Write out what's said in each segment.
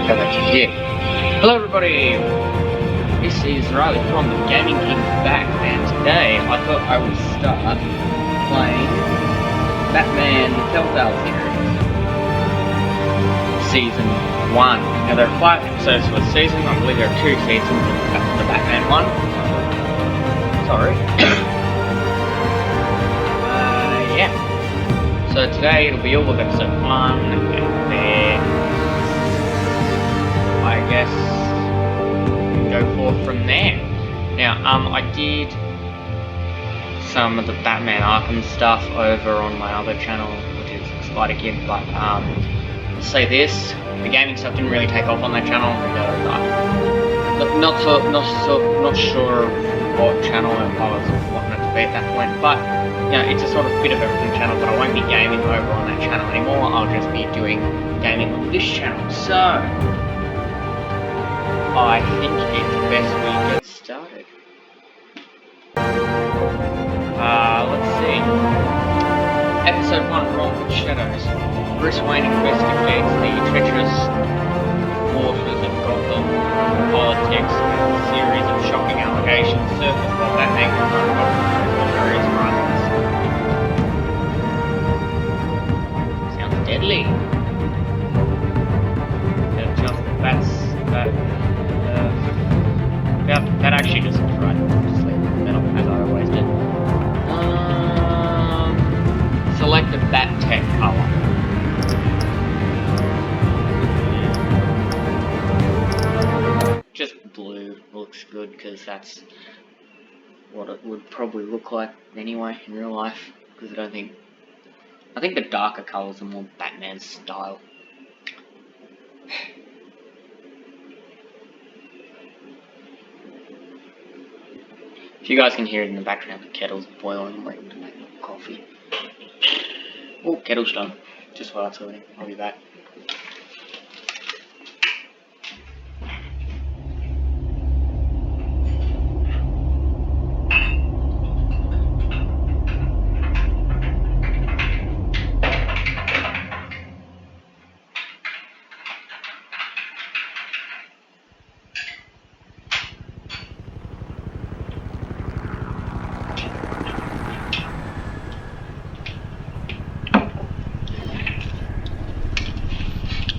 Go back to here. Hello everybody! This is Riley from the Gaming King back, and today I thought I would start playing Batman Telltale series. Season 1. Now there are 5 episodes for the season. I believe there are 2 seasons of the Batman one. Sorry. Yeah. So today it'll be all of episode 1, and then I guess go forth from there. Now, I did some of the Batman Arkham stuff over on my other channel, which is Spider Kid, but I'll say this: the gaming stuff didn't really take off on that channel because not sure what channel I was wanting it to be at that point, but you know, it's a sort of bit of everything channel, but I won't be gaming over on that channel anymore. I'll just be doing gaming on this channel. So I think it's best we get started. Let's see. Episode 1, Wrong with Shadows. Bruce Wayne investigates the treacherous waters of Gotham politics, and a series of shocking allegations surface while Batman confronts various crimes. Sounds deadly. That actually just looks right. Just leave it in the middle, as I always do. Select the Bat Tech color. Just blue looks good, because that's what it would probably look like anyway in real life. Because I think the darker colors are more Batman style. If you guys can hear it in the background, the kettle's boiling. I'm waiting to make coffee. Oh, kettle's done. Just while it's waiting. I'll be back.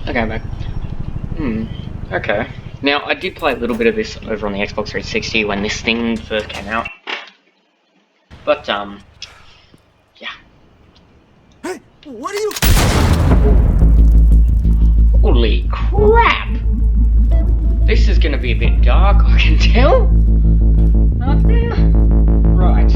Okay, I'm back. Okay. Now, I did play a little bit of this over on the Xbox 360 when this thing first came out. But, yeah. Hey, what are you... Holy crap! This is gonna be a bit dark, I can tell. Nothing? Right.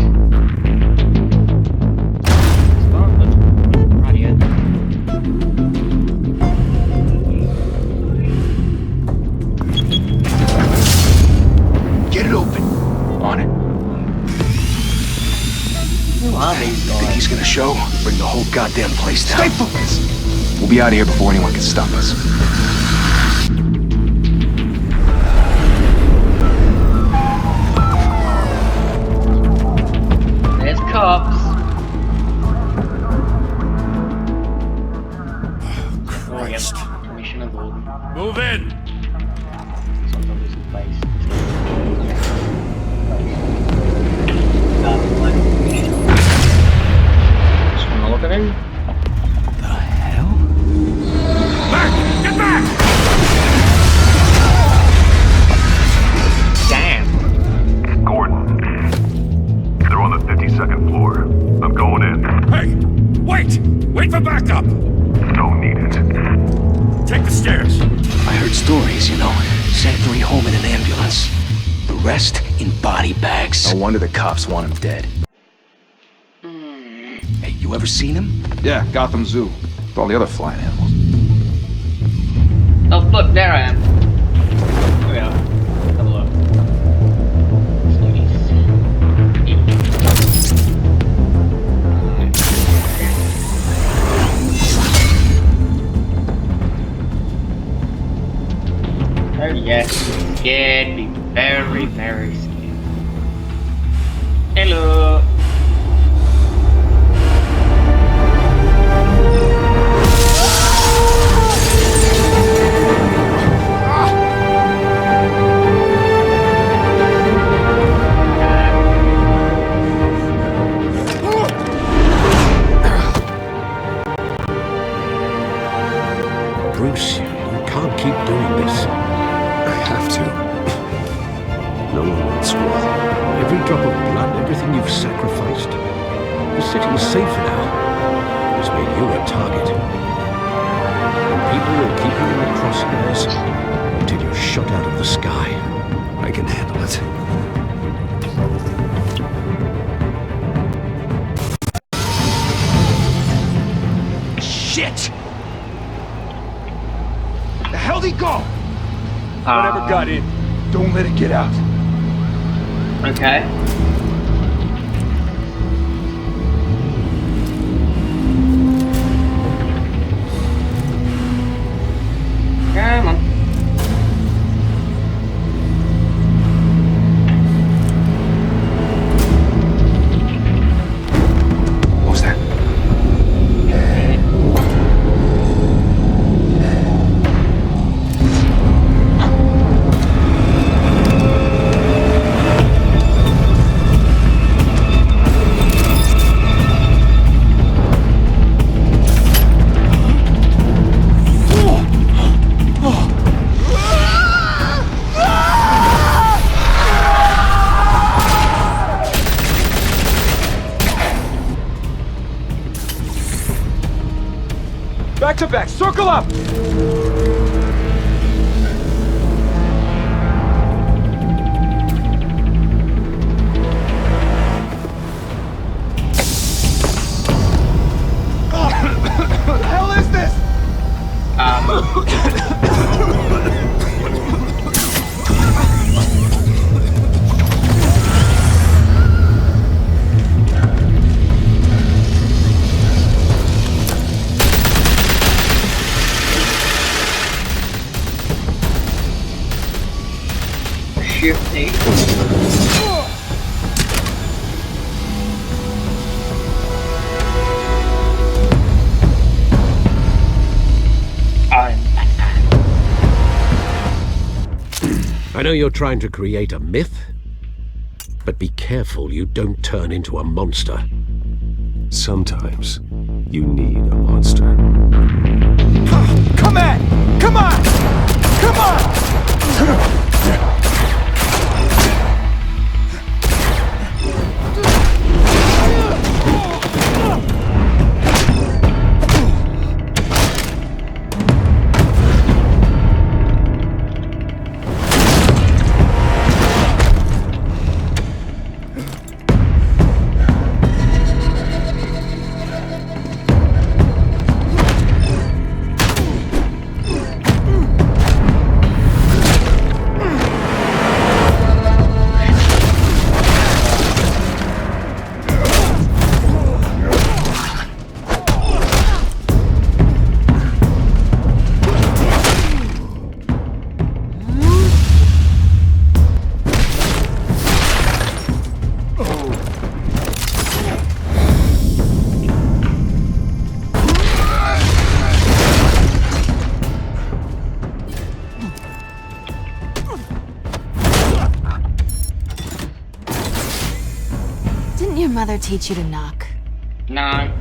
Think he's gonna show? Bring the whole goddamn place down. Stay focused! We'll be out of here before anyone can stop us. There's cops. Christ. Commissioner Gordon. Move in! Look at him. The hell? Back! Get back! Damn. Gordon. They're on the 52nd floor. I'm going in. Hey! Wait! Wait for backup! Don't need it. Take the stairs. I heard stories, you know. Sent 3 home in an ambulance. The rest in body bags. No wonder the cops want him dead. Hey, you ever seen him? Yeah, Gotham Zoo. With all the other flying animals. Oh, look, there I am. Here we are. Have a look. Oh, yes. Scared me. Very, very scared. Hello. Bruce, you can't keep doing this. I have to. No one wants war. Every drop of blood, everything you've sacrificed. The city's safe now. It's made you a target. And people will keep you in the crosshairs until you're shot out of the sky. I can handle it. Shit! The hell'd he go? Whatever got in, don't let it get out. Okay. Come on. What was that? Back to back, circle up! What the hell is this? Shift A. I'm Batman. I know you're trying to create a myth, but be careful you don't turn into a monster. Sometimes you need a monster. Come at! Come on! Come on! Didn't your mother teach you to knock? No.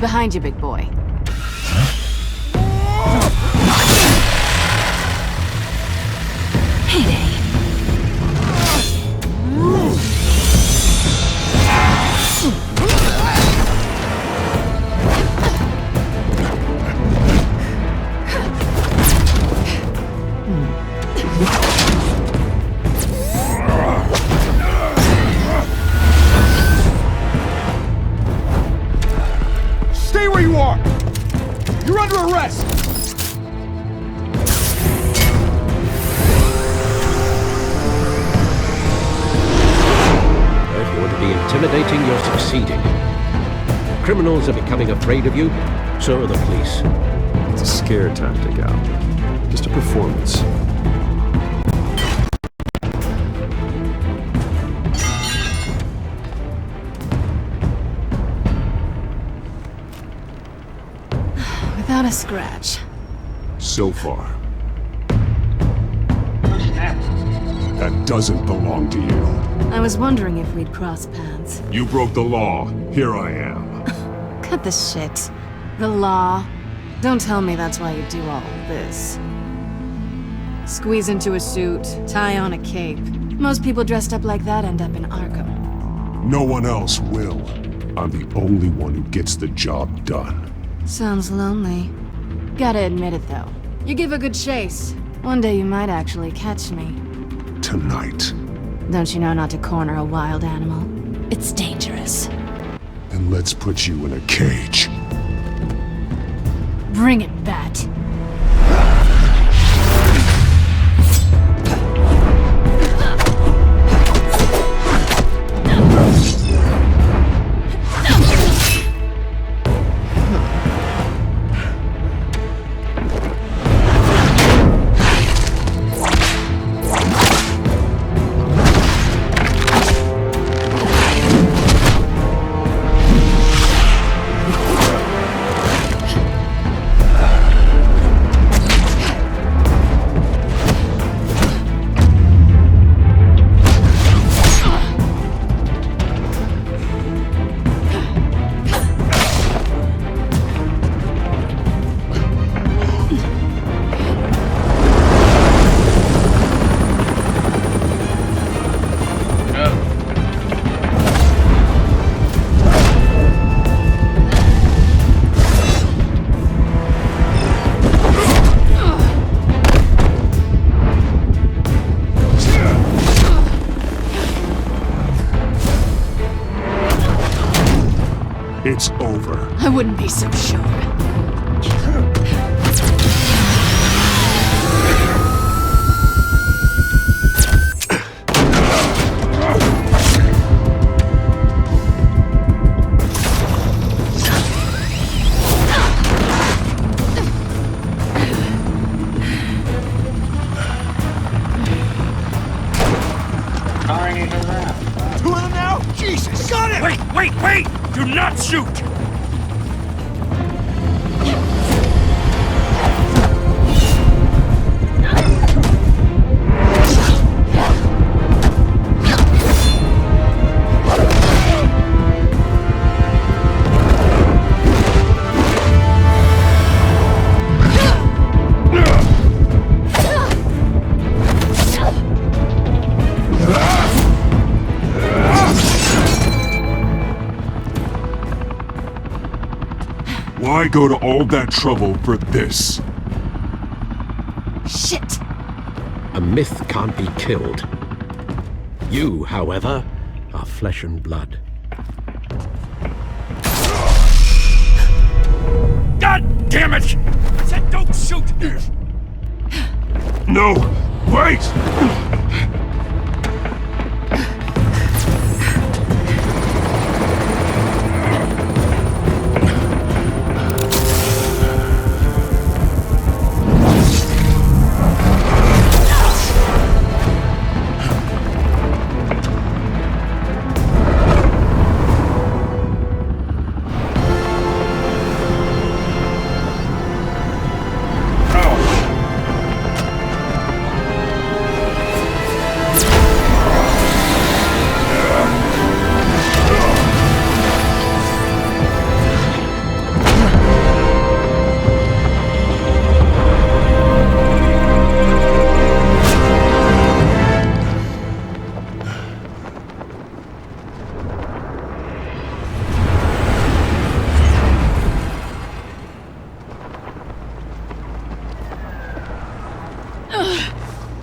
Behind you, big boy. Heyday. Stay where you are! You're under arrest! If you want to be intimidating, you're succeeding. Criminals are becoming afraid of you, so are the police. It's a scare tactic, Al. Just a performance. Without a scratch. So far. Snap. That doesn't belong to you. I was wondering if we'd cross paths. You broke the law. Here I am. Cut the shit. The law. Don't tell me that's why you do all this. Squeeze into a suit, tie on a cape. Most people dressed up like that end up in Arkham. No one else will. I'm the only one who gets the job done. Sounds lonely. Gotta admit it though. You give a good chase. One day you might actually catch me. Tonight. Don't you know not to corner a wild animal? It's dangerous. Then let's put you in a cage. Bring it, Bat. It's over. I wouldn't be so sure. Firing into that. Two of them now? Jesus, got it! Wait! Do not shoot! Why go to all that trouble for this? Shit! A myth can't be killed. You, however, are flesh and blood. God damn it! I said don't shoot! No! Wait!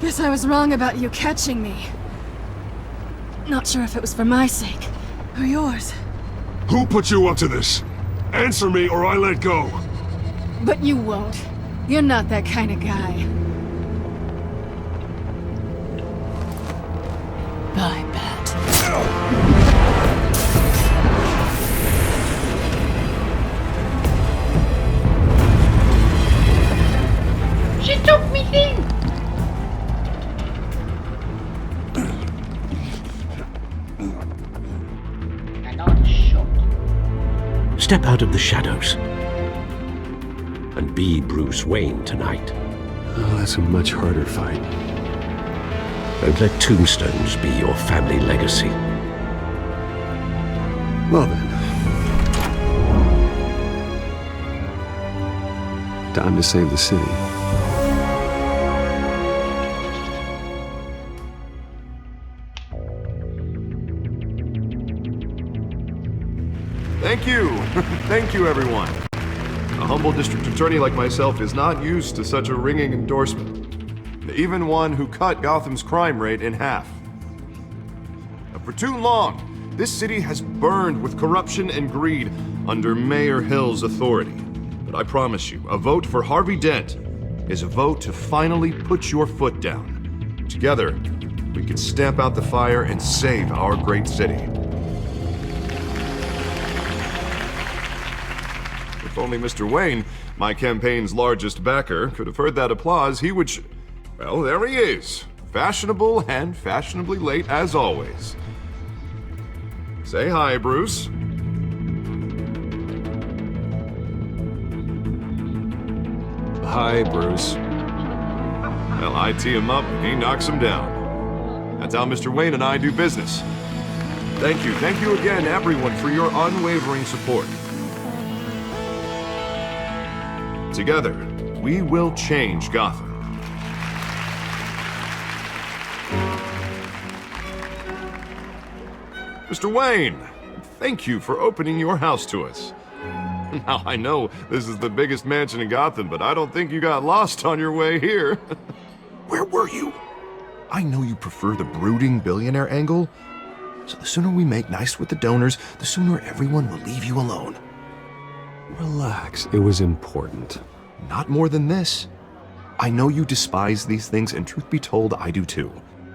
Guess I was wrong about you catching me. Not sure if it was for my sake, or yours. Who put you up to this? Answer me or I let go. But you won't. You're not that kind of guy. Bye, Bat. She took me thing! I got shot. Step out of the shadows and be Bruce Wayne tonight. Oh, that's a much harder fight. Don't let tombstones be your family legacy. Well then. Time to save the city. Thank you. Thank you, everyone. A humble district attorney like myself is not used to such a ringing endorsement. Even one who cut Gotham's crime rate in half. For too long, this city has burned with corruption and greed under Mayor Hill's authority. But I promise you, a vote for Harvey Dent is a vote to finally put your foot down. Together, we can stamp out the fire and save our great city. If only Mr. Wayne, my campaign's largest backer, could have heard that applause, he would well, there he is. Fashionable and fashionably late as always. Say hi, Bruce. Hi, Bruce. Well, I tee him up and he knocks him down. That's how Mr. Wayne and I do business. Thank you again, everyone, for your unwavering support. Together, we will change Gotham. Mr. Wayne, thank you for opening your house to us. Now, I know this is the biggest mansion in Gotham, but I don't think you got lost on your way here. Where were you? I know you prefer the brooding billionaire angle, so the sooner we make nice with the donors, the sooner everyone will leave you alone. Relax, it was important. Not more than this. I know you despise these things, and truth be told, I do too.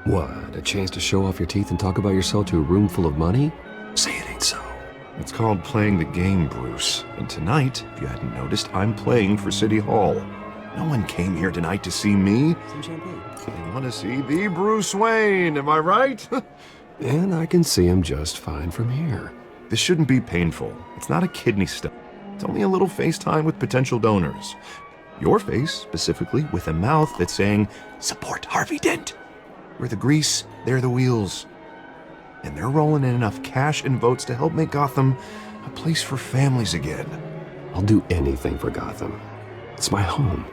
What, a chance to show off your teeth and talk about yourself to a room full of money? Say it ain't so. It's called playing the game, Bruce. And tonight, if you hadn't noticed, I'm playing for City Hall. No one came here tonight to see me. Some champagne. They want to see the Bruce Wayne, am I right? And I can see him just fine from here. This shouldn't be painful. It's not a kidney stone. It's only a little FaceTime with potential donors. Your face, specifically, with a mouth that's saying, support Harvey Dent. We're the grease, they're the wheels. And they're rolling in enough cash and votes to help make Gotham a place for families again. I'll do anything for Gotham. It's my home.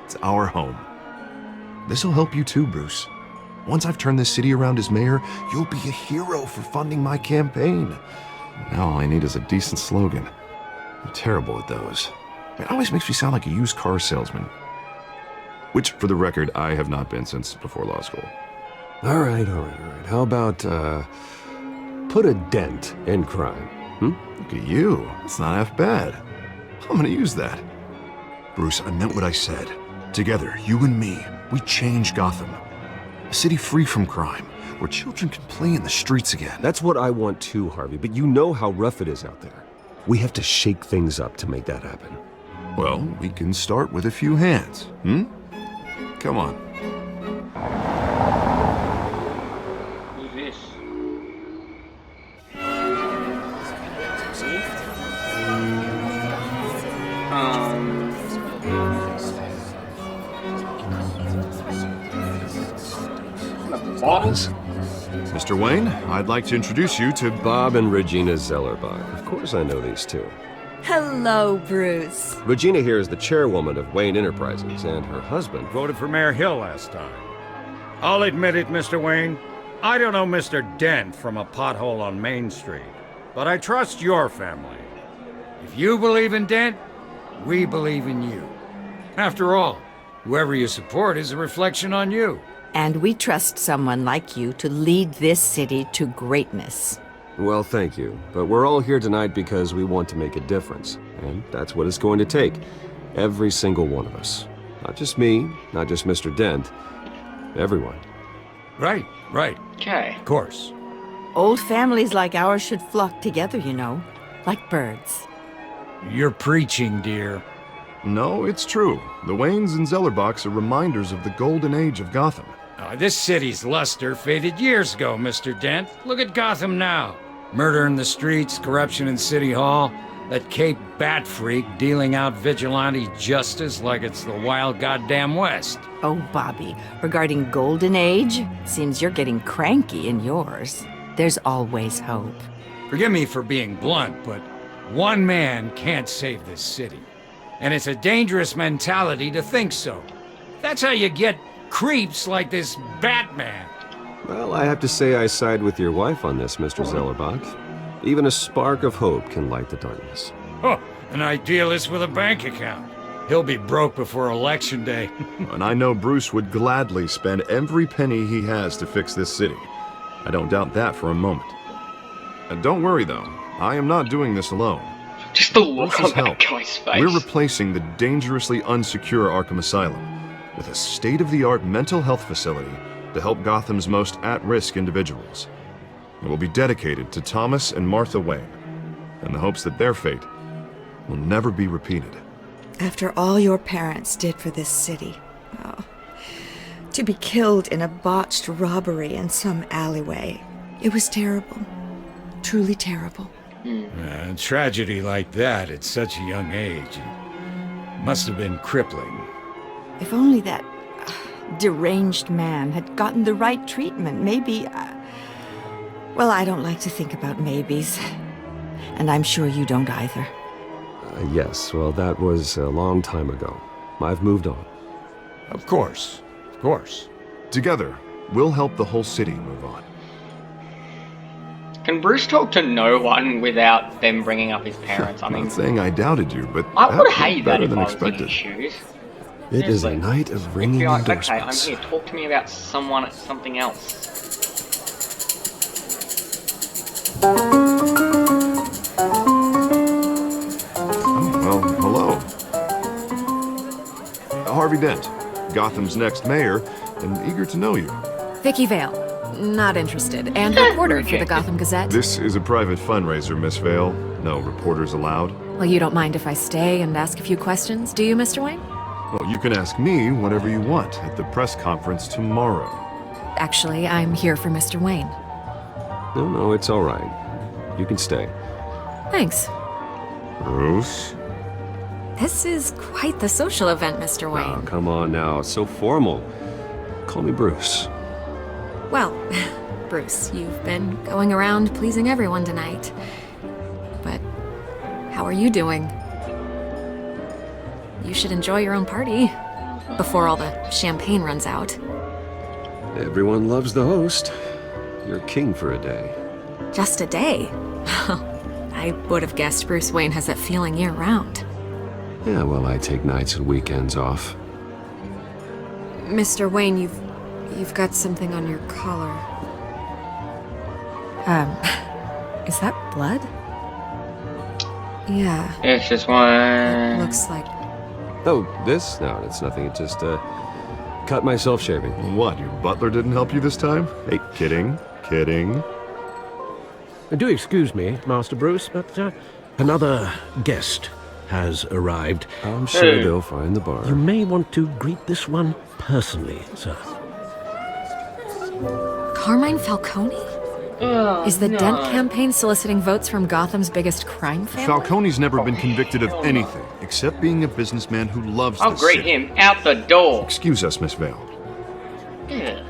It's our home. This'll help you too, Bruce. Once I've turned this city around as mayor, you'll be a hero for funding my campaign. Now all I need is a decent slogan. I'm terrible at those. It always makes me sound like a used car salesman. Which, for the record, I have not been since before law school. All right. How about, put a dent in crime, Look at you. It's not half bad. I'm gonna use that. Bruce, I meant what I said. Together, you and me, we change Gotham. A city free from crime, where children can play in the streets again. That's what I want too, Harvey, but you know how rough it is out there. We have to shake things up to make that happen. Well, we can start with a few hands, Come on. Who's this? Boss? Mr. Wayne, I'd like to introduce you to Bob and Regina Zellerbach. Of course I know these two. Hello, Bruce. Regina here is the chairwoman of Wayne Enterprises, and her husband Voted for Mayor Hill last time. I'll admit it, Mr. Wayne. I don't know Mr. Dent from a pothole on Main Street, but I trust your family. If you believe in Dent, we believe in you. After all, whoever you support is a reflection on you. And we trust someone like you to lead this city to greatness. Well, thank you. But we're all here tonight because we want to make a difference. And that's what it's going to take. Every single one of us. Not just me, not just Mr. Dent. Everyone. Right. Okay. Of course. Old families like ours should flock together, you know, like birds. You're preaching, dear. No, it's true. The Waynes and Zellerbachs are reminders of the golden age of Gotham. This city's luster faded years ago, Mr. Dent. Look at Gotham now. Murder in the streets, corruption in City Hall, that Cape Bat freak dealing out vigilante justice like it's the wild goddamn West. Oh, Bobby, regarding Golden Age, seems you're getting cranky in yours. There's always hope. Forgive me for being blunt, but one man can't save this city. And it's a dangerous mentality to think so. That's how you get creeps like this Batman. Well, I have to say I side with your wife on this, Mr. Zellerbach. Even a spark of hope can light the darkness. Oh, an idealist with a bank account. He'll be broke before Election Day. And I know Bruce would gladly spend every penny he has to fix this city. I don't doubt that for a moment. And don't worry, though. I am not doing this alone. Just the look Bruce's on help. that guy's face. We're replacing the dangerously unsecure Arkham Asylum with a state-of-the-art mental health facility to help Gotham's most at-risk individuals. It will be dedicated to Thomas and Martha Wayne, in the hopes that their fate will never be repeated. After all your parents did for this city, oh, to be killed in a botched robbery in some alleyway, it was terrible. Truly terrible. A tragedy like that at such a young age must have been crippling. If only that deranged man had gotten the right treatment, maybe... Well, I don't like to think about maybes. And I'm sure you don't either. Yes, well, that was a long time ago. I've moved on. Of course. Of course. Together, we'll help the whole city move on. Can Bruce talk to no one without them bringing up his parents? I mean, Not saying I doubted you, but I would that hate was that better if than I was in expected. his shoes. It is a Seriously. night of ringing Be like, okay, endorsements. I'm here. Talk to me about something else. Well, hello. Harvey Dent, Gotham's next mayor, and eager to know you. Vicky Vale. Not interested. And reporter for the Gotham Gazette. This is a private fundraiser, Miss Vale. No reporters allowed. Well, you don't mind if I stay and ask a few questions, do you, Mr. Wayne? Well, you can ask me whatever you want at the press conference tomorrow. Actually, I'm here for Mr. Wayne. No, it's all right. You can stay. Thanks. Bruce? This is quite the social event, Mr. Oh, Wayne. come on now. It's so formal. Call me Bruce. Well, Bruce, you've been going around pleasing everyone tonight. But how are you doing? You should enjoy your own party before all the champagne runs out. Everyone loves the host. You're king for a day. Just a day? I would have guessed Bruce Wayne has that feeling year-round. Yeah, well, I take nights and weekends off. Mr. Wayne, you've got something on your collar. Is that blood? Yeah. It's just It one. looks like... Oh, this? No, it's nothing. It just, cut myself shaving. What, your butler didn't help you this time? Hey, kidding. Do excuse me, Master Bruce, but another guest has arrived. I'm sure they'll find the bar. You may want to greet this one personally, sir. Carmine Falcone? Oh, Is the no. Dent campaign soliciting votes from Gotham's biggest crime family? Falcone's never been convicted of anything except being a businessman who loves I'll this greet city. him out the door. Excuse us, Miss Vale. Ugh.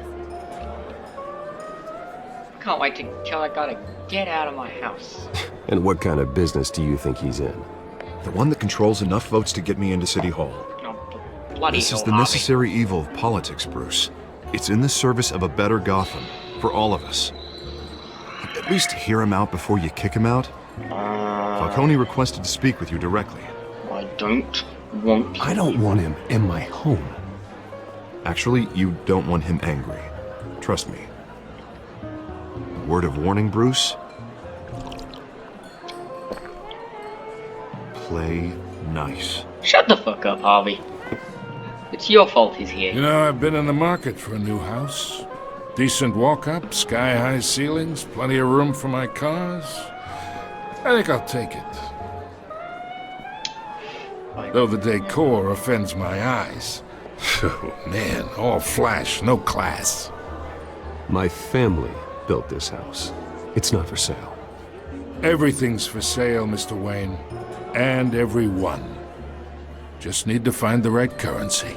Can't wait to tell that guy to get out of my house. And what kind of business do you think he's in? The one that controls enough votes to get me into City Hall. Oh, bloody This is hell, the Harvey. necessary evil of politics, Bruce. It's in the service of a better Gotham, for all of us. At least hear him out before you kick him out. Falcone requested to speak with you directly. I don't want... I don't want him in my home. Actually, you don't want him angry. Trust me. A word of warning, Bruce. Play nice. Shut the fuck up, Harvey. It's your fault he's here. You know, I've been in the market for a new house. Decent walk-up, sky-high ceilings, plenty of room for my cars. I think I'll take it. Though the decor offends my eyes. Oh, man, all flash, no class. My family built this house. It's not for sale. Everything's for sale, Mr. Wayne. And everyone. Just need to find the right currency.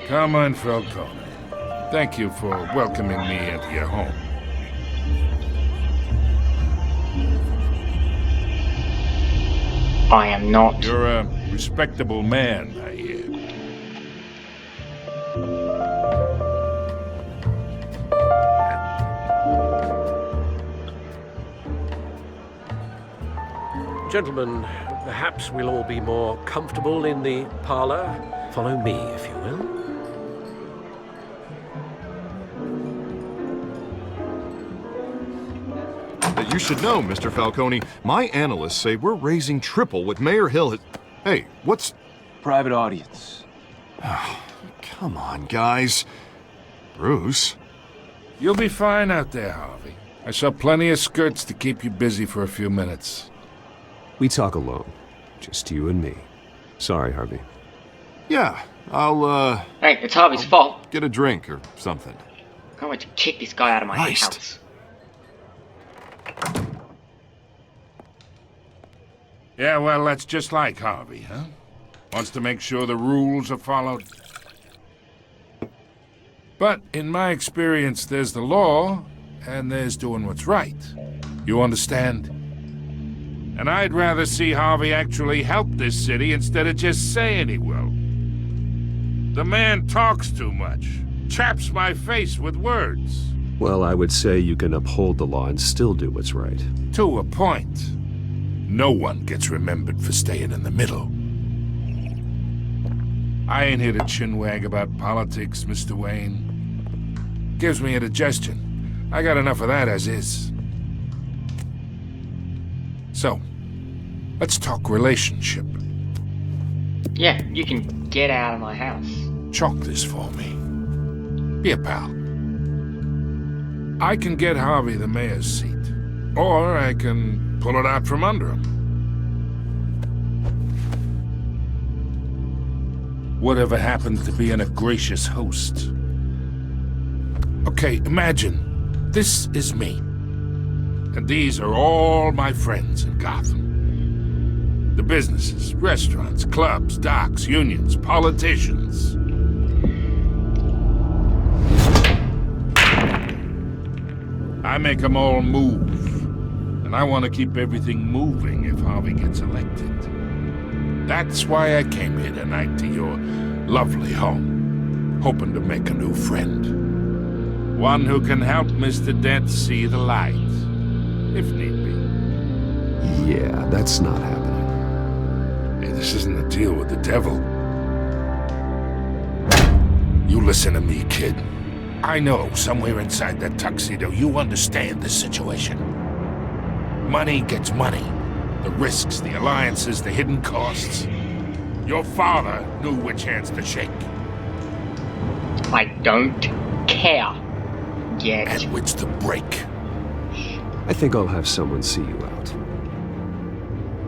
Carmine Falcone, thank you for welcoming me into your home. I am not. You're Respectable man, I hear. Gentlemen, perhaps we'll all be more comfortable in the parlor. Follow me, if you will. You should know, Mr. Falcone, my analysts say we're raising triple what Mayor Hill has... Hey, what's... Private audience. Come on, guys. Bruce? You'll be fine out there, Harvey. I saw plenty of skirts to keep you busy for a few minutes. We talk alone. Just you and me. Sorry, Harvey. Yeah, I'll, Hey, it's Harvey's fault. get a drink or something. I can't wait to kick this guy out of my Christ. house. Yeah, well, that's just like Harvey, huh? Wants to make sure the rules are followed. But in my experience, there's the law, and there's doing what's right. You understand? And I'd rather see Harvey actually help this city instead of just saying he will. The man talks too much. Chaps my face with words. Well, I would say you can uphold the law and still do what's right. To a point. No one gets remembered for staying in the middle. I ain't here to chinwag about politics, Mr. Wayne. Gives me indigestion. I got enough of that as is. So, let's talk relationship. Yeah, you can get out of my house. Chalk this for me. Be a pal. I can get Harvey the mayor's seat. Or I can pull it out from under him. Whatever happens to being a gracious host? Okay, imagine this is me. And these are all my friends in Gotham. The businesses, restaurants, clubs, docks, unions, politicians. I make them all move. And I want to keep everything moving if Harvey gets elected. That's why I came here tonight to your lovely home, hoping to make a new friend. One who can help Mr. Dent see the light, if need be. Yeah, that's not happening. Hey, this isn't a deal with the devil. You listen to me, kid. I know somewhere inside that tuxedo you understand this situation. Money gets money. The risks, the alliances, the hidden costs. Your father knew which hands to shake. I don't care. Yet. And which to break. I think I'll have someone see you out.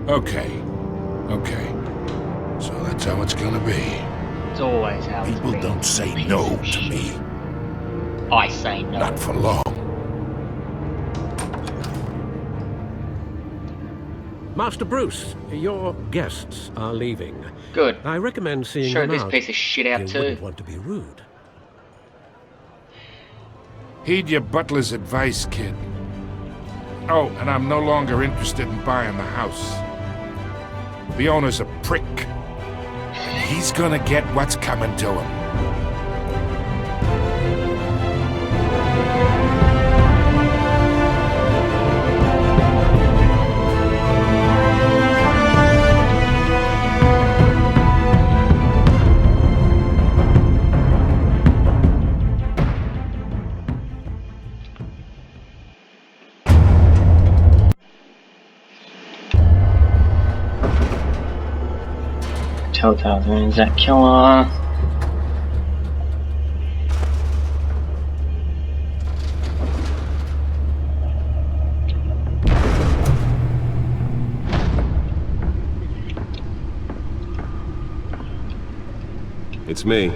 Okay. So that's how it's gonna be. It's always how it's People been. don't say no to me. I say no. Not for long. Master Bruce, your guests are leaving. Good. I recommend seeing Show them this out. piece of shit out You too. wouldn't want to be rude. Heed your butler's advice, kid. Oh, and I'm no longer interested in buying the house. The owner's a prick. He's gonna get what's coming to him. Telltale, is that killer? It's me.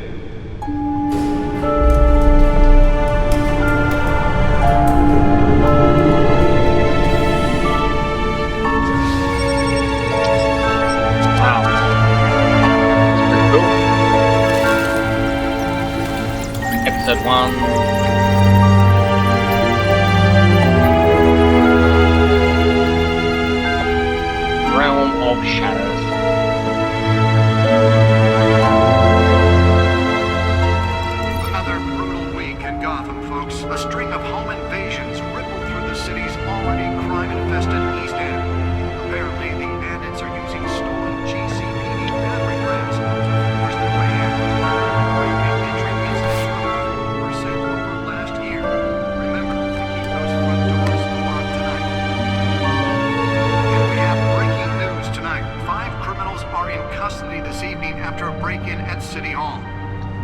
Episode 1. Realm of Shadows.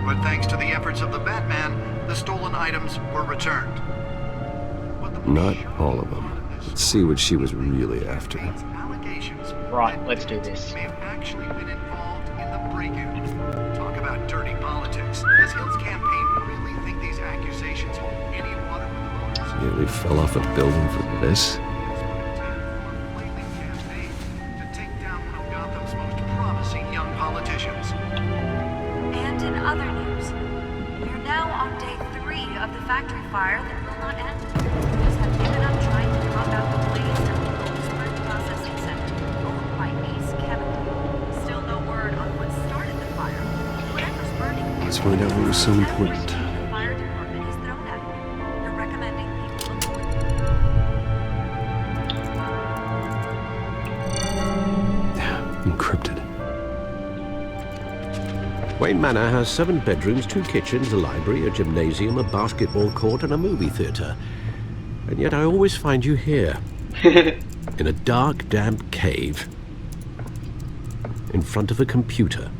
But thanks to the efforts of the Batman, the stolen items were returned. Not all of them. Let's see what she was really after. Right, let's do this. May have actually been involved in the break-in. Talk about dirty politics. Does Hill's campaign really think these accusations hold any water with the voters? Nearly fell off a building for this. To take down one of Gotham's most promising young politicians. And in other news, we're now on day 3 of the factory fire that will not end. Crews have given up trying to combat the blaze at the Goldsburg Processing Center, owned by Ace Chemical. Still no word on what started the fire. Whatever's burning. Let's find out what was so important. The fire department is thrown at it. They're recommending people avoid. Encrypted. Wayne Manor has 7 bedrooms, 2 kitchens, a library, a gymnasium, a basketball court, and a movie theater. And yet I always find you here. In a dark, damp cave. In front of a computer.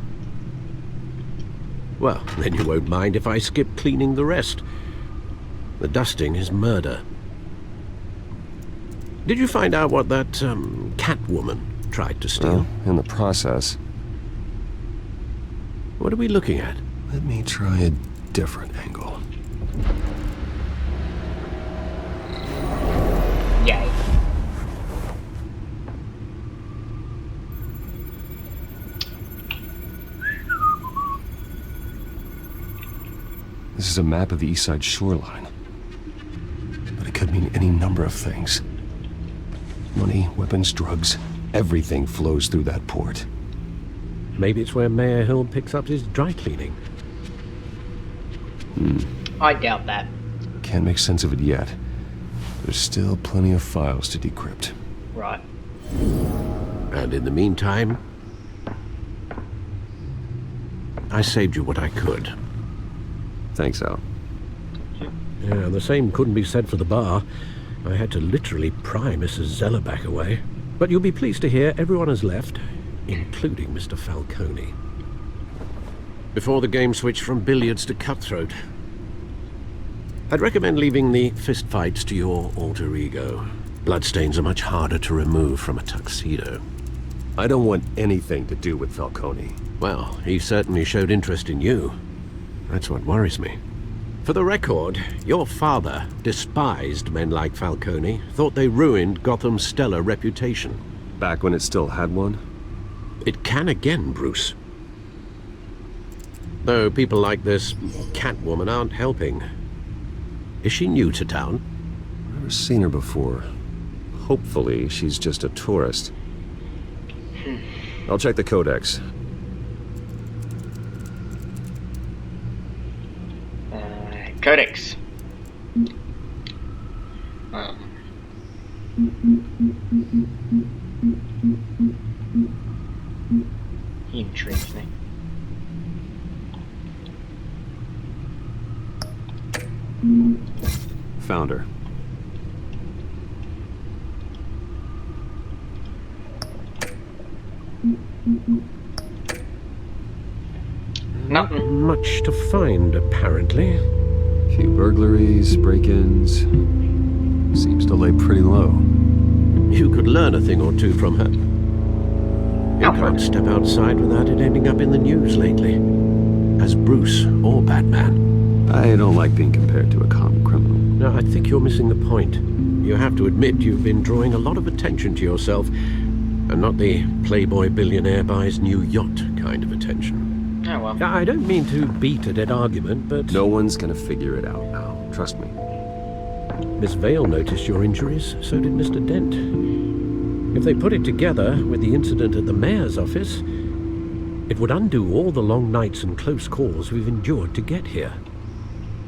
Well, then you won't mind if I skip cleaning the rest. The dusting is murder. Did you find out what that, Catwoman tried to steal? Well, in the process. What are we looking at? Let me try a different angle. Yay. This is a map of the East Side shoreline. But it could mean any number of things. Money, weapons, drugs, everything flows through that port. Maybe it's where Mayor Hill picks up his dry cleaning. I doubt that. Can't make sense of it yet. There's still plenty of files to decrypt. Right. And in the meantime, I saved you what I could. Thanks, Al. Yeah, the same couldn't be said for the bar. I had to literally pry Mrs. Zeller back away. But you'll be pleased to hear everyone has left, including Mr. Falcone. Before the game switched from billiards to cutthroat. I'd recommend leaving the fistfights to your alter ego. Bloodstains are much harder to remove from a tuxedo. I don't want anything to do with Falcone. Well, he certainly showed interest in you. That's what worries me. For the record, your father despised men like Falcone, thought they ruined Gotham's stellar reputation. Back when it still had one? It can again, Bruce. Though people like this Catwoman aren't helping. Is she new to town? Never seen her before. Hopefully, she's just a tourist. I'll check the codex. Codex. Interesting. Found her. Nothing. Much to find, apparently. Few burglaries, break-ins. Seems to lay pretty low. You could learn a thing or two from her. You can't step outside without it ending up in the news lately. As Bruce or Batman. I don't like being compared to a common criminal. No, I think you're missing the point. You have to admit you've been drawing a lot of attention to yourself, and not the playboy billionaire buys new yacht kind of attention. Oh well. I don't mean to beat a dead argument, but... No one's gonna figure it out, Al. Trust me. Miss Vale noticed your injuries, so did Mr. Dent. If they put it together with the incident at the mayor's office, it would undo all the long nights and close calls we've endured to get here.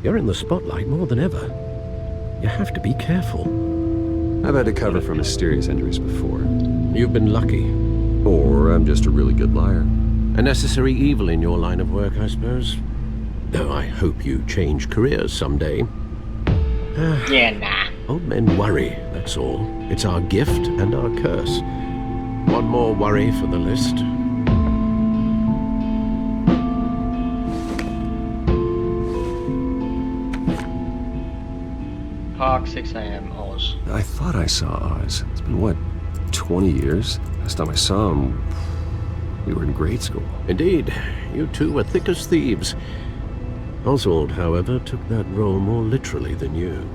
You're in the spotlight more than ever. You have to be careful. I've had to cover for mysterious injuries before. You've been lucky. Or I'm just a really good liar. A necessary evil in your line of work, I suppose. Though I hope you change careers someday. Yeah, nah. Old men worry, that's all. It's our gift and our curse. One more worry for the list. Park, 6 a.m. Oz. I thought I saw Oz. It's been, what, 20 years? Last time I saw him, we were in grade school. Indeed, you two were thick as thieves. Oswald, however, took that role more literally than you.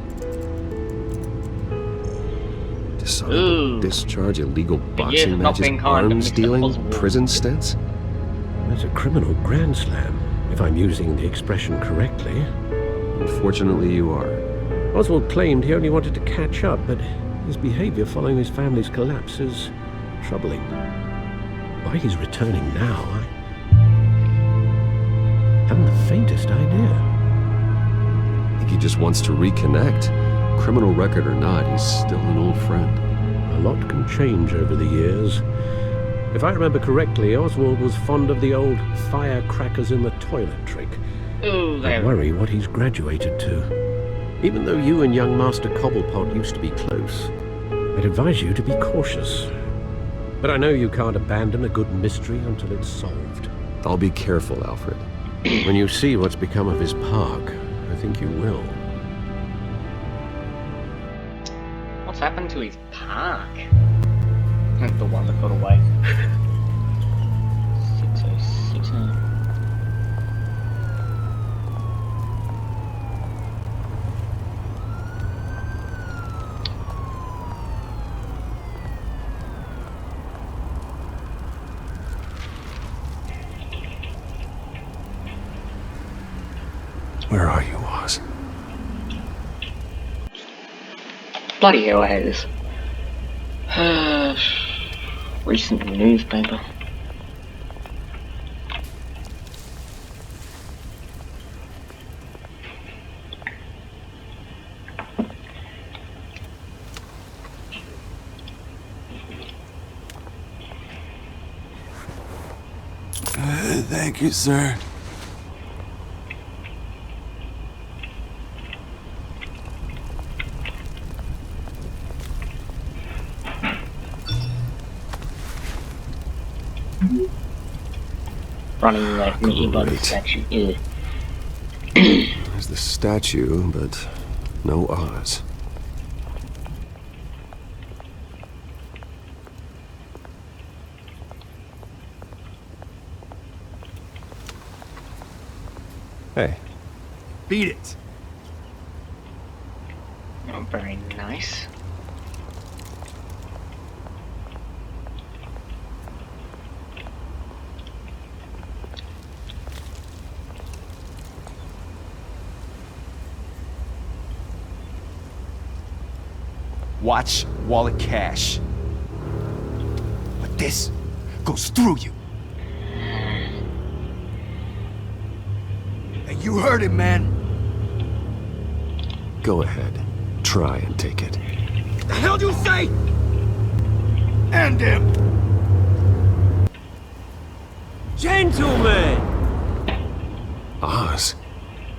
Dishonorable discharge, illegal boxing matches, arms dealing, prison stints? That's a criminal grand slam, if I'm using the expression correctly. Unfortunately, you are. Oswald claimed he only wanted to catch up, but his behavior following his family's collapse is troubling. Why he's returning now, I haven't the faintest idea. I think he just wants to reconnect. Criminal record or not, he's still an old friend. A lot can change over the years. If I remember correctly, Oswald was fond of the old firecrackers in the toilet trick. Ooh, I worry what he's graduated to. Even though you and young Master Cobblepot used to be close, I'd advise you to be cautious. But I know you can't abandon a good mystery until it's solved. I'll be careful, Alfred. When you see what's become of his park, I think you will. What's happened to his park? The one that got away. 606. Where are you, Oz? Bloody hell, I hate this. Recent newspaper. Thank you, sir. Running like me by the statue. There's the statue, but no Oz. Hey. Beat it. Oh, very nice. Watch wallet cash. But this goes through you. And you heard it, man. Go ahead. Try and take it. The hell do you say? End him. Gentlemen! Oz.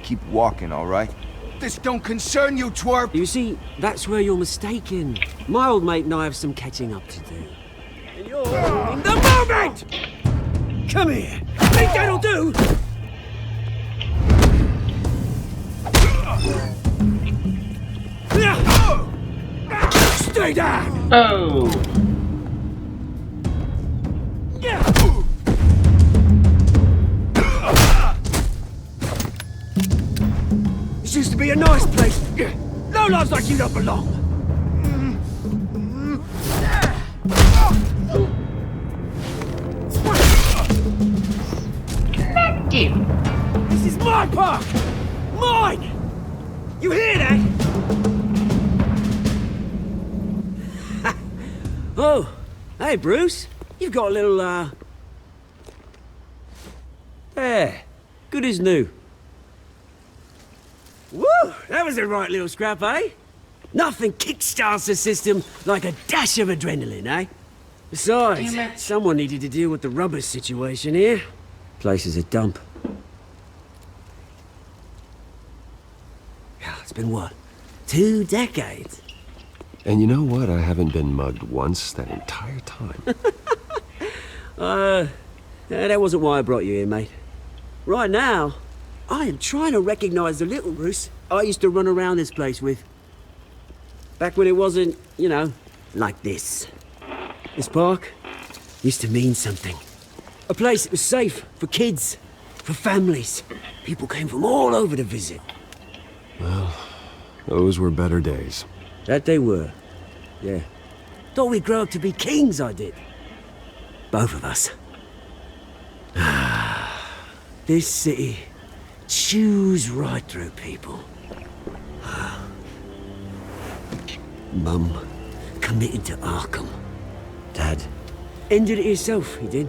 Keep walking, all right? This don't concern you, twerp! You see, that's where you're mistaken. My old mate and I have some catching up to do. And you're in the moment! Come here! Think that'll do? Stay down! Oh! This used to be a nice place. No lives like you don't belong. This is my park! Mine! You hear that? Oh, hey Bruce. You've got a little, There. Good as new. Woo! That was a right little scrap, eh? Nothing kickstarts the system like a dash of adrenaline, eh? Besides, someone needed to deal with the rubber situation here. Place is a dump. Yeah, it's been what? 2 decades? And you know what? I haven't been mugged once that entire time. That wasn't why I brought you here, mate. Right now, I am trying to recognize the little Bruce I used to run around this place with. Back when it wasn't, you know, like this. This park used to mean something. A place that was safe for kids, for families. People came from all over to visit. Well, those were better days. That they were, yeah. Thought we'd grow up to be kings, I did. Both of us. This city chews right through people. Mum committed to Arkham. Dad ended it himself, he did.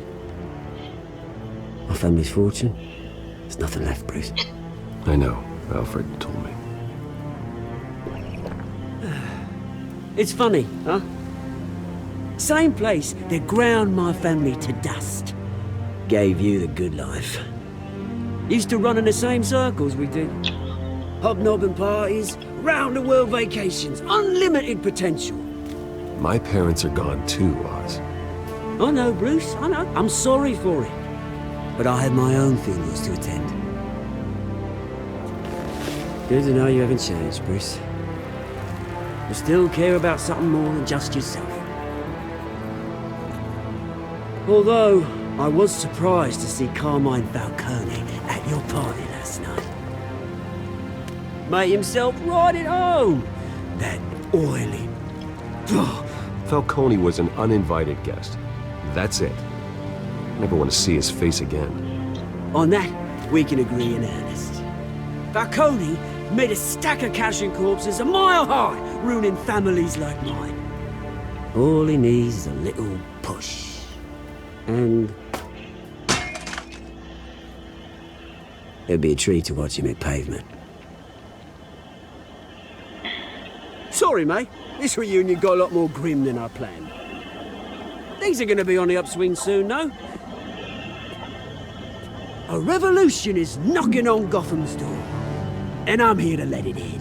My family's fortune, there's nothing left, Bruce. I know, Alfred told me. It's funny, huh? Same place that ground my family to dust gave you the good life. Used to run in the same circles we did. Hobnobbing parties, round-the-world vacations, unlimited potential. My parents are gone too, Oz. I know, Bruce, I know. I'm sorry for it. But I had my own funerals to attend. Good to know you haven't changed, Bruce. You still care about something more than just yourself. Although, I was surprised to see Carmine Falcone at your party last night. Made himself right at home. That oily... Falcone was an uninvited guest. That's it. Never want to see his face again. On that, we can agree in earnest. Falcone made a stack of cash and corpses a mile high, ruining families like mine. All he needs is a little push. And... it'd be a treat to watch him hit pavement. Sorry, mate. This reunion got a lot more grim than I planned. Things are gonna be on the upswing soon, no? A revolution is knocking on Gotham's door. And I'm here to let it in.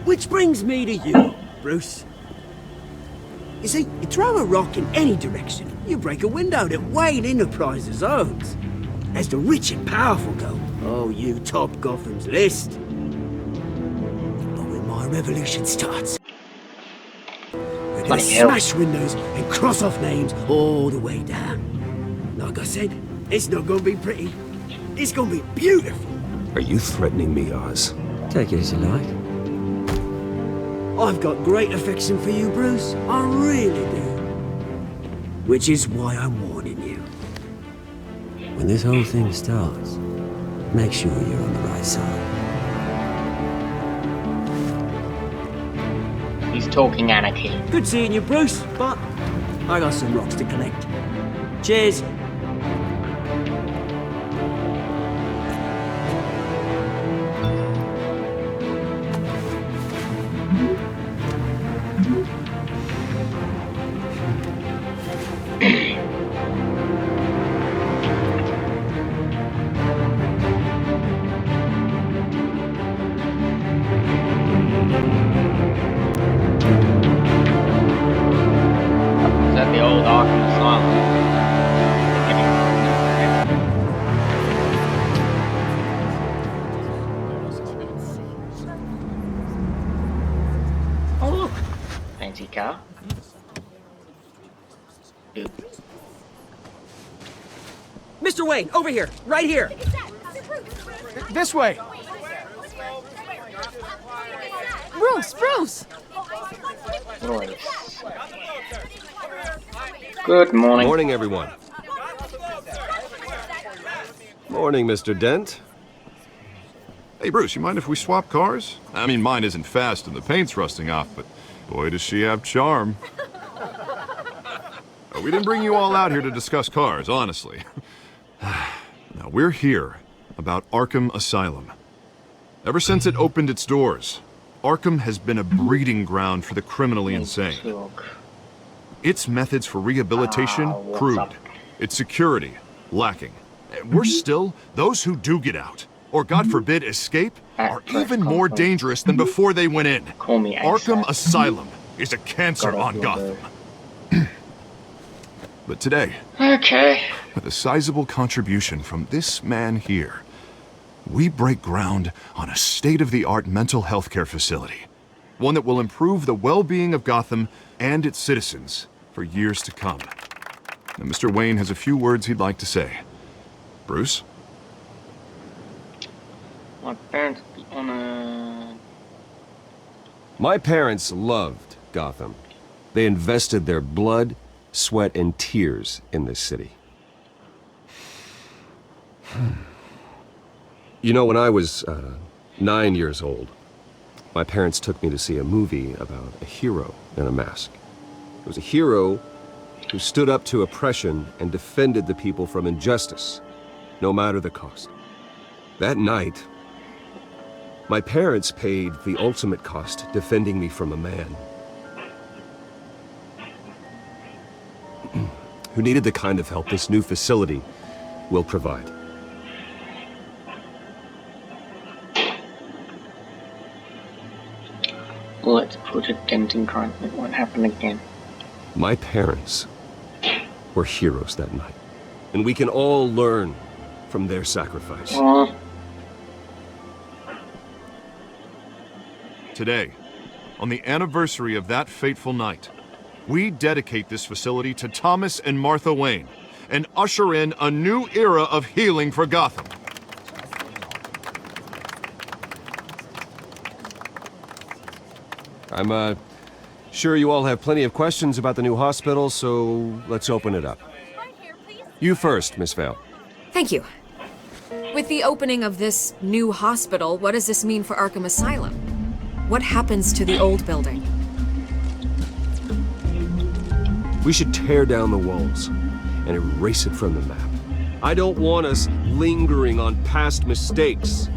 Which brings me to you, Bruce. You see, you throw a rock in any direction, you break a window that Wayne Enterprises owns. As the rich and powerful go, oh, you top Gotham's list. But when my revolution starts, we're gonna smash windows and cross off names all the way down. Like I said, it's not gonna be pretty. It's gonna be beautiful. Are you threatening me, Oz? Take it as you like. I've got great affection for you, Bruce. I really do. Which is why I'm warning you. When this whole thing starts, make sure you're on the right side. He's talking anarchy. Good seeing you, Bruce, but I got some rocks to collect. Cheers. Car. Mr. Wayne, over here, right here. This way. Bruce! Good morning. Morning, everyone. Morning, Mr. Dent. Hey, Bruce, you mind if we swap cars? I mean, mine isn't fast and the paint's rusting off, but boy, does she have charm. We didn't bring you all out here to discuss cars, honestly. Now, we're here about Arkham Asylum. Ever since it opened its doors, Arkham has been a breeding ground for the criminally insane. Its methods for rehabilitation, crude. Its security, lacking. We're still, those who do get out, or God forbid escape, are even more dangerous than before they went in. Arkham Asylum is a cancer on Gotham. But today, with a sizable contribution from this man here, we break ground on a state-of-the-art mental health care facility. One that will improve the well-being of Gotham and its citizens for years to come. Now, Mr. Wayne has a few words he'd like to say. Bruce? My parents be on My parents loved Gotham. They invested their blood, sweat, and tears in this city. You know, when I was 9 years old, my parents took me to see a movie about a hero in a mask. It was a hero who stood up to oppression and defended the people from injustice, no matter the cost. That night, my parents paid the ultimate cost defending me from a man who needed the kind of help this new facility will provide. Let's put a dent in crime. It won't happen again. My parents were heroes that night, and we can all learn from their sacrifice. Today, on the anniversary of that fateful night, we dedicate this facility to Thomas and Martha Wayne and usher in a new era of healing for Gotham. I'm sure you all have plenty of questions about the new hospital, so let's open it up. You first, Miss Vale. Thank you. With the opening of this new hospital, what does this mean for Arkham Asylum? What happens to the old building? We should tear down the walls and erase it from the map. I don't want us lingering on past mistakes.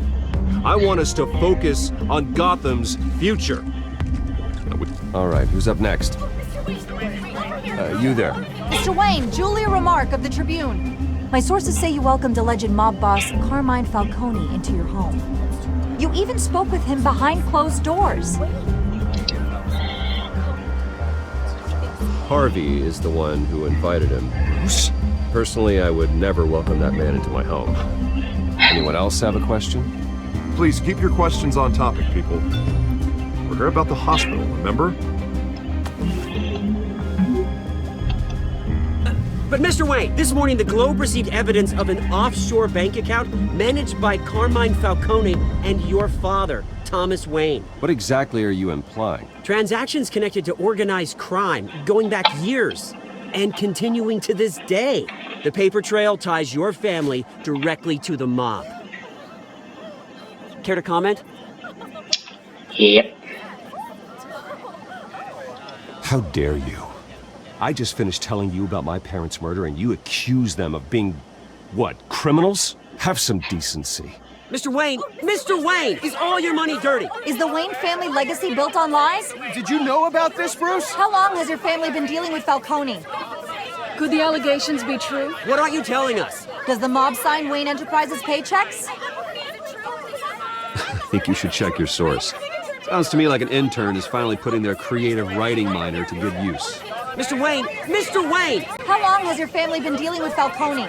I want us to focus on Gotham's future. All right, who's up next? You there. Mr. Wayne, Julia Remark of the Tribune. My sources say you welcomed alleged mob boss Carmine Falcone into your home. You even spoke with him behind closed doors. Harvey is the one who invited him. Bruce? Personally, I would never welcome that man into my home. Anyone else have a question? Please keep your questions on topic, people. We're here about the hospital, remember? But Mr. Wayne, this morning the Globe received evidence of an offshore bank account managed by Carmine Falcone and your father, Thomas Wayne. What exactly are you implying? Transactions connected to organized crime, going back years, and continuing to this day. The paper trail ties your family directly to the mob. Care to comment? Yep. How dare you? I just finished telling you about my parents' murder and you accuse them of being, what, criminals? Have some decency. Mr. Wayne, is all your money dirty? Is the Wayne family legacy built on lies? Did you know about this, Bruce? How long has your family been dealing with Falcone? Could the allegations be true? What aren't you telling us? Does the mob sign Wayne Enterprises paychecks? I think you should check your source. Sounds to me like an intern is finally putting their creative writing minor to good use. Mr. Wayne! How long has your family been dealing with Falcone?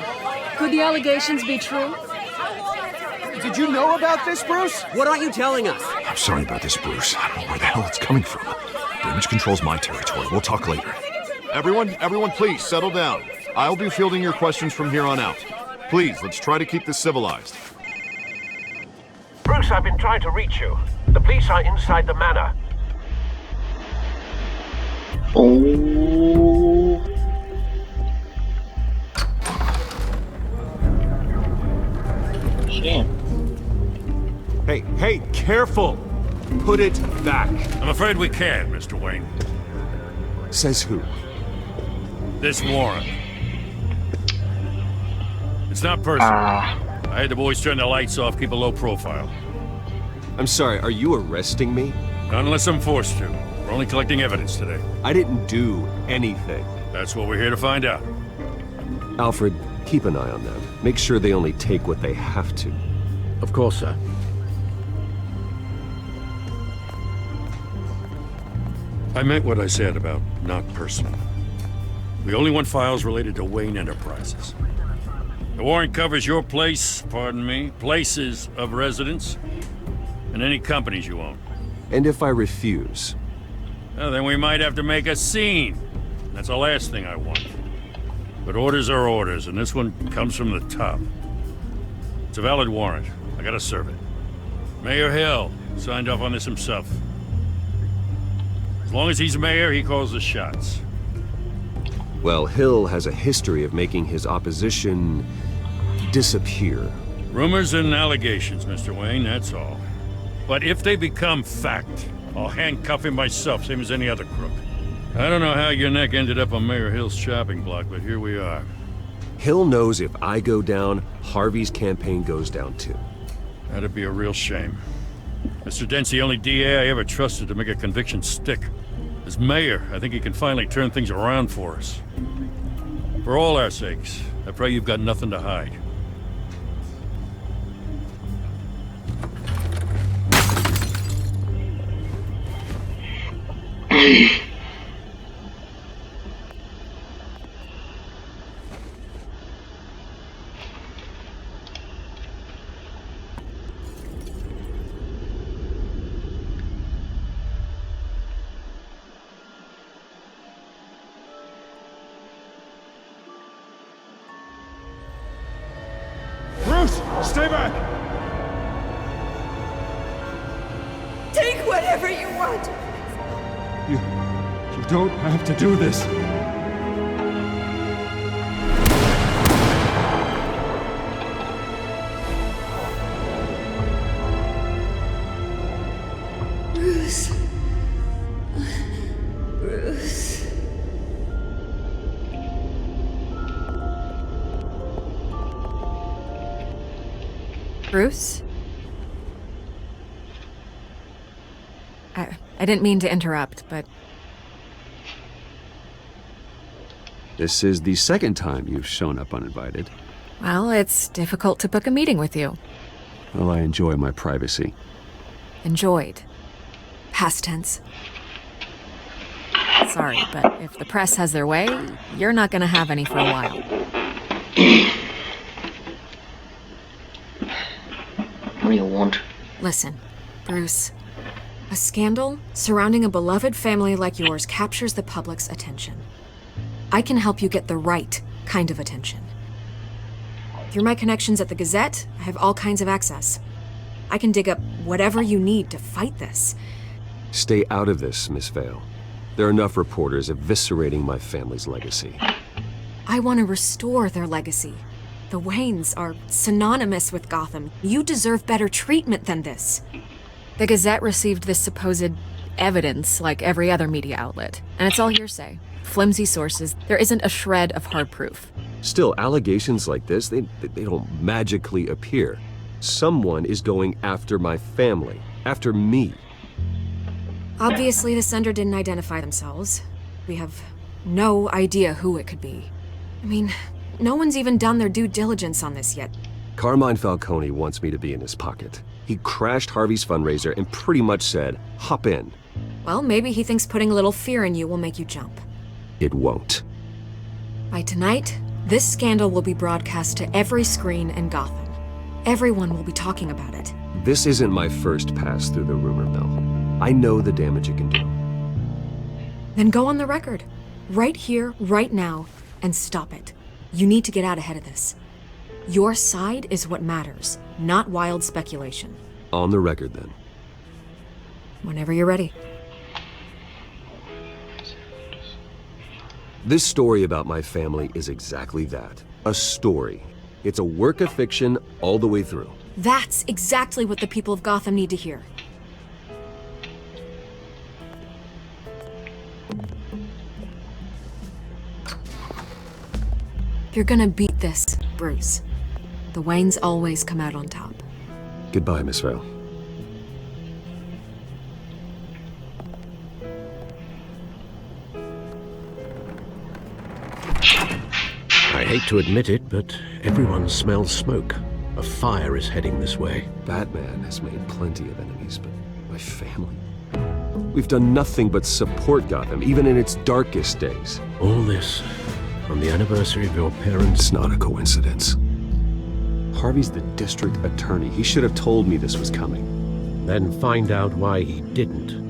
Could the allegations be true? Did you know about this, Bruce? What aren't you telling us? I'm sorry about this, Bruce. I don't know where the hell it's coming from. Damage control's my territory. We'll talk later. Everyone, please settle down. I'll be fielding your questions from here on out. Please, let's try to keep this civilized. Bruce, I've been trying to reach you. The police are inside the manor. Oh. Shit. Hey, careful! Put it back. I'm afraid we can't, Mr. Wayne. Says who? This warrant. It's not personal. I had the boys turn the lights off, keep a low profile. I'm sorry, are you arresting me? Not unless I'm forced to. We're only collecting evidence today. I didn't do anything. That's what we're here to find out. Alfred, keep an eye on them. Make sure they only take what they have to. Of course, sir. I meant what I said about not personal. We only want files related to Wayne Enterprises. The warrant covers your place, pardon me, places of residence, and any companies you own. And if I refuse? Well, then we might have to make a scene. That's the last thing I want. But orders are orders, and this one comes from the top. It's a valid warrant. I gotta serve it. Mayor Hill signed off on this himself. As long as he's mayor, he calls the shots. Well, Hill has a history of making his opposition disappear. Rumors and allegations, Mr. Wayne, that's all. But if they become fact, I'll handcuff him myself, same as any other crook. I don't know how your neck ended up on Mayor Hill's chopping block, but here we are. Hill knows if I go down, Harvey's campaign goes down too. That'd be a real shame. Mr. Dent's the only DA I ever trusted to make a conviction stick. As mayor, I think he can finally turn things around for us. For all our sakes, I pray you've got nothing to hide. Stay back! Take whatever you want. You don't have to do this. Bruce. Bruce. Bruce? I didn't mean to interrupt, but... This is the second time you've shown up uninvited. Well, it's difficult to book a meeting with you. Well, I enjoy my privacy. Enjoyed. Past tense. Sorry, but if the press has their way, you're not gonna have any for a while. What do you want? Listen, Bruce. A scandal surrounding a beloved family like yours captures the public's attention. I can help you get the right kind of attention. Through my connections at the Gazette, I have all kinds of access. I can dig up whatever you need to fight this. Stay out of this, Miss Vale. There are enough reporters eviscerating my family's legacy. I want to restore their legacy. The Waynes are synonymous with Gotham. You deserve better treatment than this. The Gazette received this supposed evidence like every other media outlet, and it's all hearsay. Flimsy sources. There isn't a shred of hard proof. Still, allegations like this, they don't magically appear. Someone is going after my family, after me. Obviously, the sender didn't identify themselves. We have no idea who it could be. I mean, no one's even done their due diligence on this yet. Carmine Falcone wants me to be in his pocket. He crashed Harvey's fundraiser and pretty much said, hop in. Well, maybe he thinks putting a little fear in you will make you jump. It won't. By tonight, this scandal will be broadcast to every screen in Gotham. Everyone will be talking about it. This isn't my first pass through the rumor mill. I know the damage it can do. Then go on the record. Right here, right now, and stop it. You need to get out ahead of this. Your side is what matters, not wild speculation. On the record, then. Whenever you're ready. This story about my family is exactly that. A story. It's a work of fiction all the way through. That's exactly what the people of Gotham need to hear. You're gonna beat this, Bruce. The Waynes always come out on top. Goodbye, Miss Vale. I hate to admit it, but everyone smells smoke. A fire is heading this way. Batman has made plenty of enemies, but my family? We've done nothing but support Gotham, even in its darkest days. All this on the anniversary of your parents'... It's not a coincidence. Harvey's the district attorney. He should have told me this was coming. Then find out why he didn't.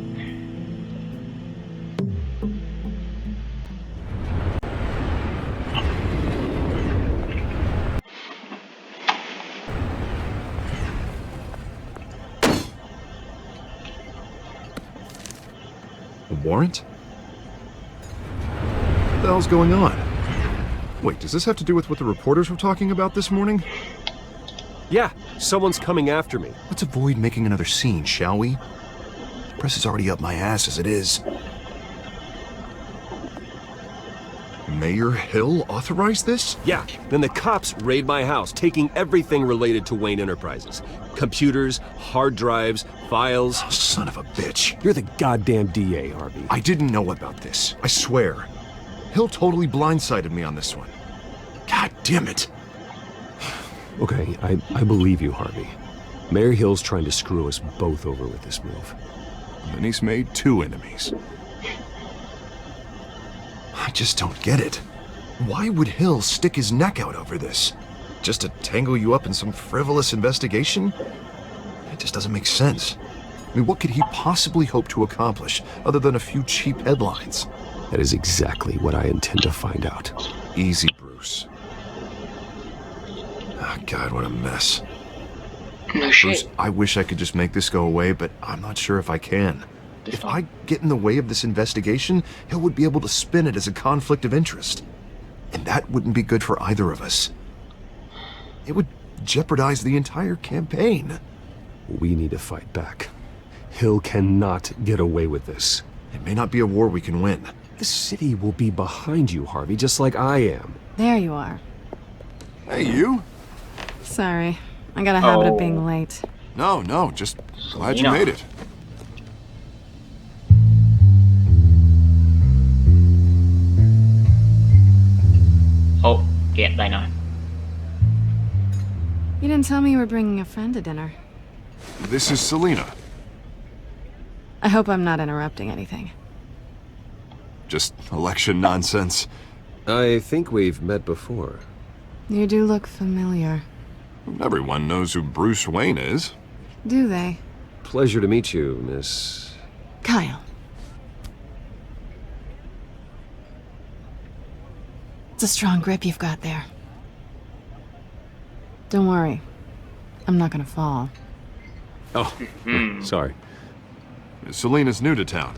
A warrant? What the hell's going on? Wait, does this have to do with what the reporters were talking about this morning? Yeah, someone's coming after me. Let's avoid making another scene, shall we? The press is already up my ass as it is. Mayor Hill authorized this? Yeah, then the cops raid my house, taking everything related to Wayne Enterprises. Computers, hard drives, files. Oh, son of a bitch. You're the goddamn DA, Harvey. I didn't know about this. I swear. Hill totally blindsided me on this one. God damn it. Okay, I believe you, Harvey. Mayor Hill's trying to screw us both over with this move. And then he's made 2 enemies. I just don't get it. Why would Hill stick his neck out over this? Just to tangle you up in some frivolous investigation? It just doesn't make sense. I mean, what could he possibly hope to accomplish other than a few cheap headlines? That is exactly what I intend to find out. Easy, Bruce. Oh, God, what a mess. No shit. Bruce, I wish I could just make this go away, but I'm not sure if I can. If I get in the way of this investigation, Hill would be able to spin it as a conflict of interest. And that wouldn't be good for either of us. It would jeopardize the entire campaign. We need to fight back. Hill cannot get away with this. It may not be a war we can win. The city will be behind you, Harvey, just like I am. There you are. Hey, you? Sorry. I got a habit of being late. No, just glad you made it. Oh, yeah, they know. You didn't tell me you were bringing a friend to dinner. This is Selena. I hope I'm not interrupting anything. Just election nonsense. I think we've met before. You do look familiar. Everyone knows who Bruce Wayne is. Do they? Pleasure to meet you, Miss... Kyle. It's a strong grip you've got there. Don't worry. I'm not gonna fall. Oh, sorry. Selena's new to town.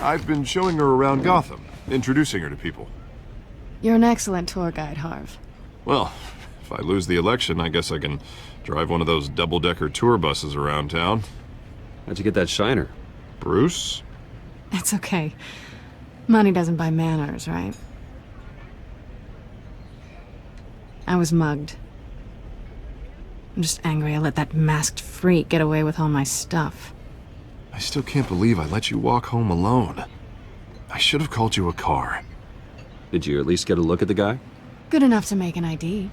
I've been showing her around Gotham, introducing her to people. You're an excellent tour guide, Harv. Well, if I lose the election, I guess I can drive one of those double-decker tour buses around town. How'd you get that shiner? Bruce? It's okay. Money doesn't buy manners, right? I was mugged. I'm just angry I let that masked freak get away with all my stuff. I still can't believe I let you walk home alone. I should have called you a car. Did you at least get a look at the guy? Good enough to make an ID.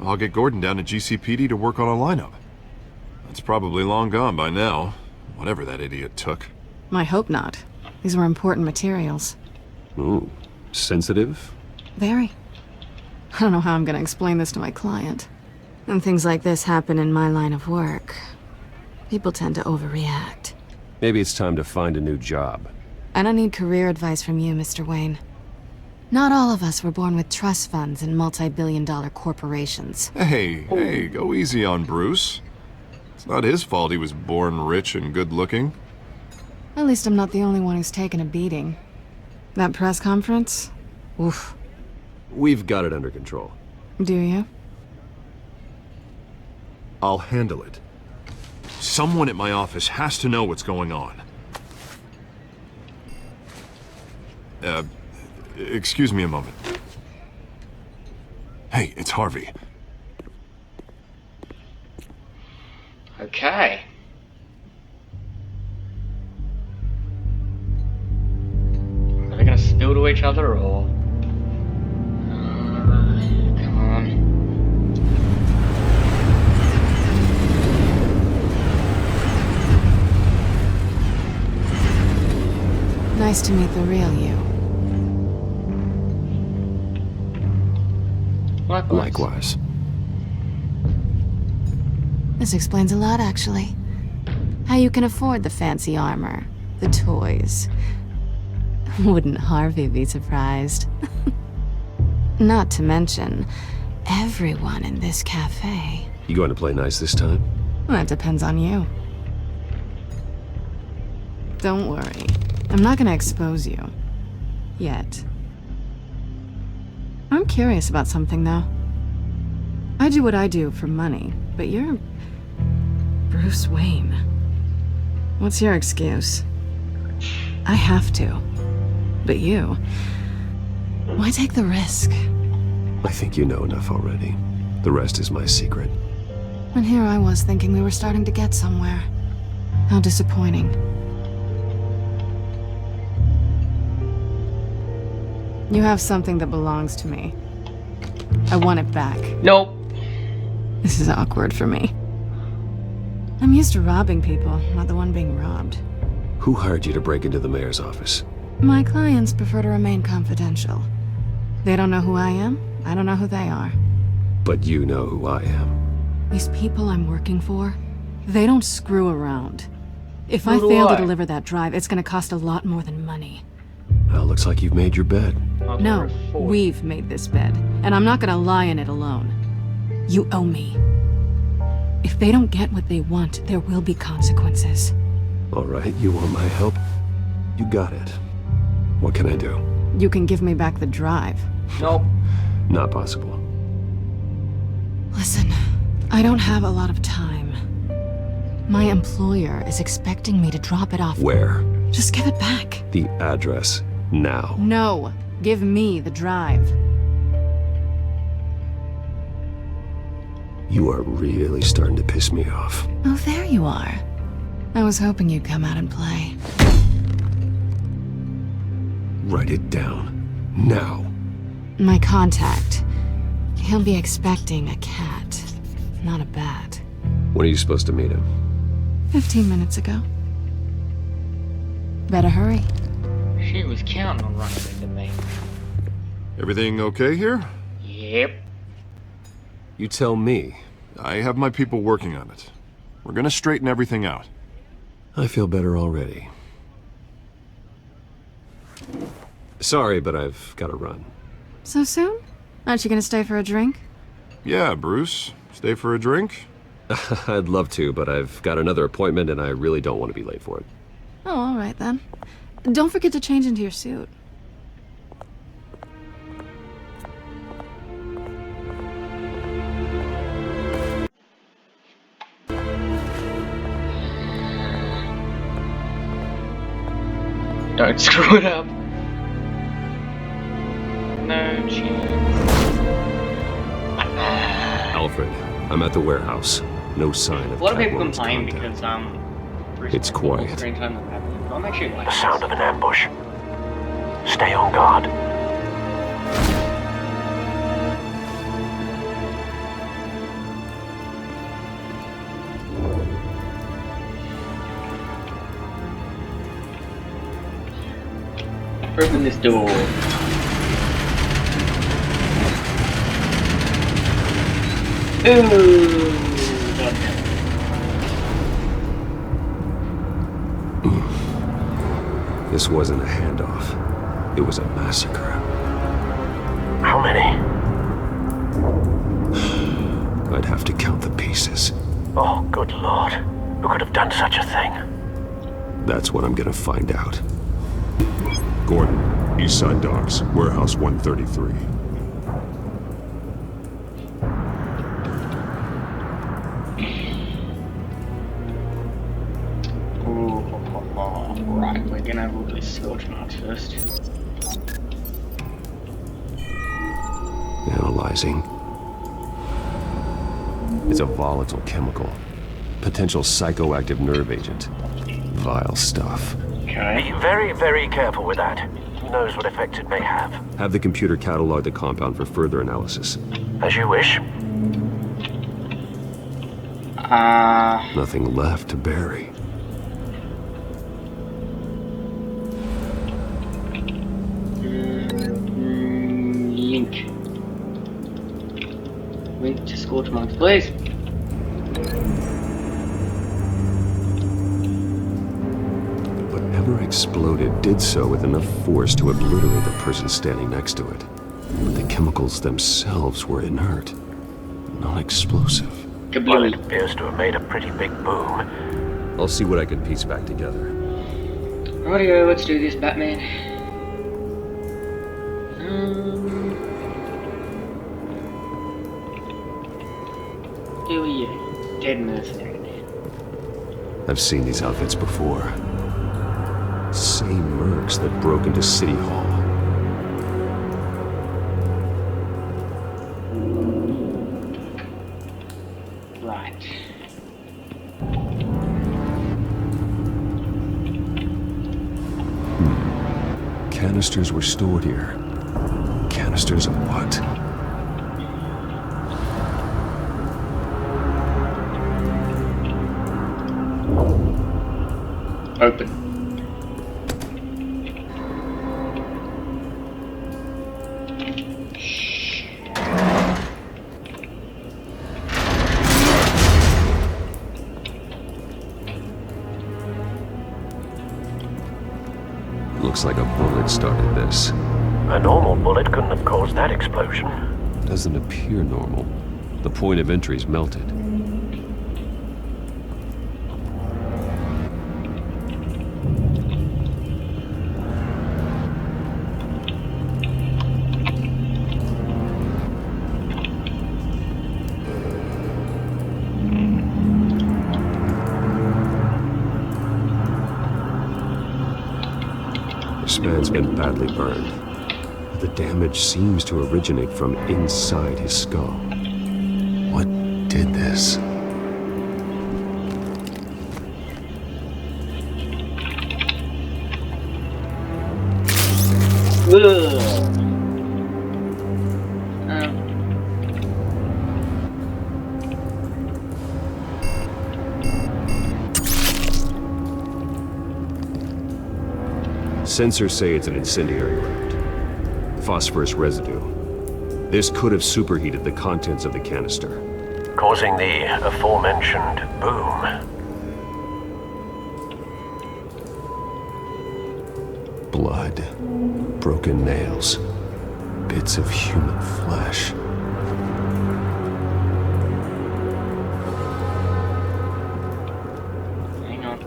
I'll get Gordon down to GCPD to work on a lineup. That's probably long gone by now, whatever that idiot took. I hope not. These were important materials. Ooh, sensitive? Very. I don't know how I'm gonna explain this to my client. When things like this happen in my line of work, people tend to overreact. Maybe it's time to find a new job. I don't need career advice from you, Mr. Wayne. Not all of us were born with trust funds and multi-billion-dollar corporations. Hey, go easy on Bruce. It's not his fault he was born rich and good-looking. At least I'm not the only one who's taken a beating. That press conference? Oof. We've got it under control. Do you? I'll handle it. Someone at my office has to know what's going on. Excuse me a moment. Hey, it's Harvey. Okay. Are they gonna spill to each other or? Come on. Nice to meet the real you. Likewise. This explains a lot, actually. How you can afford the fancy armor, the toys. Wouldn't Harvey be surprised? Not to mention, everyone in this cafe. You going to play nice this time? Well, that depends on you. Don't worry. I'm not gonna expose you. Yet. I'm curious about something, though. I do what I do for money, but you're... Bruce Wayne. What's your excuse? I have to. But you... Why take the risk? I think you know enough already. The rest is my secret. And here I was thinking we were starting to get somewhere. How disappointing. You have something that belongs to me. I want it back. Nope. This is awkward for me. I'm used to robbing people, not the one being robbed. Who hired you to break into the mayor's office? My clients prefer to remain confidential. They don't know who I am, I don't know who they are. But you know who I am. These people I'm working for, they don't screw around. If I Who do fail to I? deliver that drive, it's gonna cost a lot more than money. Well, looks like you've made your bed. No, we've made this bed, and I'm not gonna lie in it alone. You owe me. If they don't get what they want, there will be consequences. All right, you want my help? You got it. What can I do? You can give me back the drive. Nope. Not possible. Listen, I don't have a lot of time. My employer is expecting me to drop it off. Where? Just give it back. The address, now. No, give me the drive. You are really starting to piss me off. Oh, there you are. I was hoping you'd come out and play. Write it down. Now. My contact. He'll be expecting a cat, not a bat. When are you supposed to meet him? 15 minutes ago. Better hurry. She was counting on running into me. Everything okay here? Yep. You tell me. I have my people working on it. We're gonna straighten everything out. I feel better already. Sorry, but I've got to run. So soon? Aren't you gonna stay for a drink? Yeah, Bruce. Stay for a drink? I'd love to, but I've got another appointment and I really don't want to be late for it. Oh, all right then. Don't forget to change into your suit. Don't screw it up. No chance. Alfred, I'm at the warehouse. No sign of A lot of people Catwoman's complain contact. because It's quiet. screen time than that. I'm actually like The sound of an ambush. Stay on guard. Open this door. Ooh, goddamn. This wasn't a handoff. It was a massacre. How many? I'd have to count the pieces. Oh, good lord. Who could have done such a thing? That's what I'm gonna find out. Gordon, Eastside Docks, Warehouse 133. Right, we're gonna have a look at this scorch marks first. Analyzing. It's a volatile chemical. Potential psychoactive nerve agent. Vile stuff. Be very, very careful with that. Who knows what effect it may have. Have the computer catalog the compound for further analysis. As you wish. Nothing left to bury. Link to scorch marks, please. whatever exploded did so with enough force to obliterate the person standing next to it. But the chemicals themselves were inert, non-explosive. Well, it appears to have made a pretty big boom. I'll see what I can piece back together. Rightio, let's do this, Batman. Who are you? Dead mercenary man. I've seen these outfits before. Same mercs that broke into City Hall. Right. Canisters were stored here. Canisters of what? Open. Looks like a bullet started this. A normal bullet couldn't have caused that explosion. Doesn't appear normal. The point of entry's melted. This man's been badly burned. The damage seems to originate from inside his skull. What did this? Sensors say it's an incendiary round. Phosphorus residue. This could have superheated the contents of the canister, causing the aforementioned boom. Blood, broken nails, bits of human flesh. Hang on.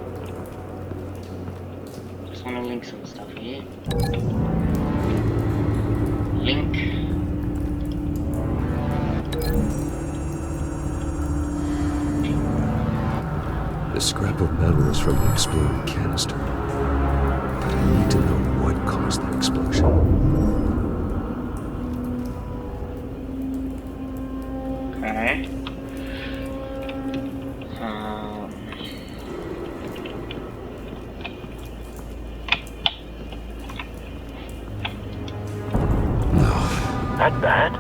Just want to link some stuff here. Link. The scrap of metal is from the exploded canister. But I need to know what caused the explosion. Okay. That bad?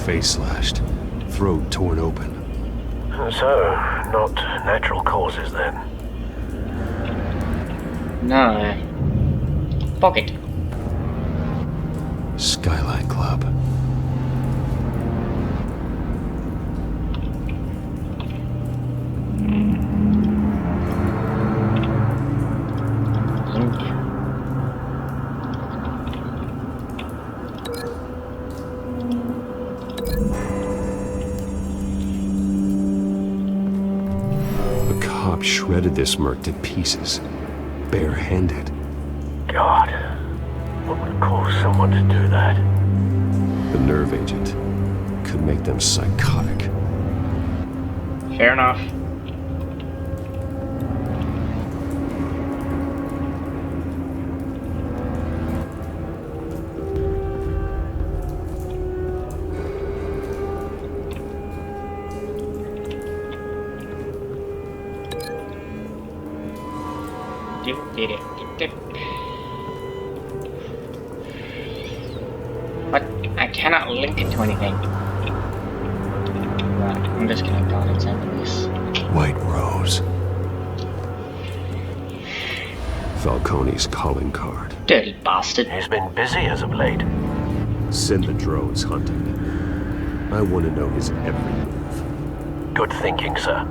Face slashed, throat torn open. So, not natural causes then? No. Pocket. Skyline Club. Shredded this merc to pieces, barehanded. God, what would cause someone to do that? The nerve agent could make them psychotic. Fair enough. But I cannot link it to anything. Right, I'm just gonna go and send this. White Rose. Falcone's calling card. Dirty bastard. He's been busy as of late. Send the drones hunting. I want to know his every move. Good thinking, sir.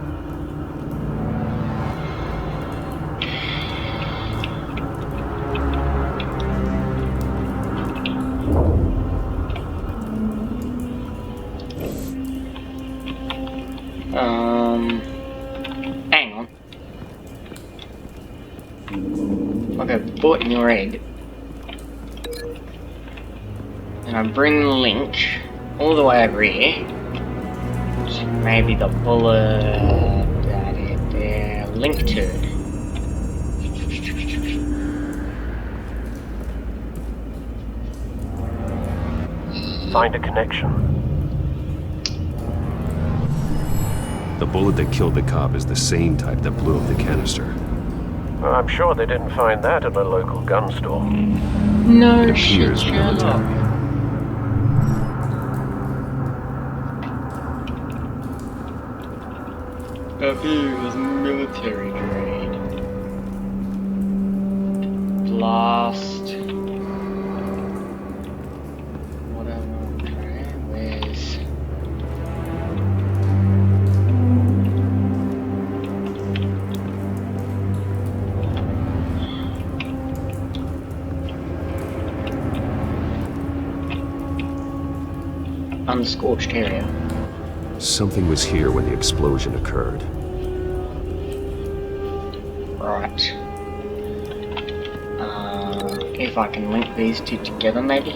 Hang on. Like a bullet in your head. And I bring Link all the way over here. So maybe the bullet there. Link turd. Find a connection. The bullet that killed the cop is the same type that blew up the canister. I'm sure they didn't find that at a local gun store. No, it appears military. Appears military grade. Blast. Whatever. Okay, where's... Unscorched area. Something was here when the explosion occurred. Right. If I can link these two together, maybe?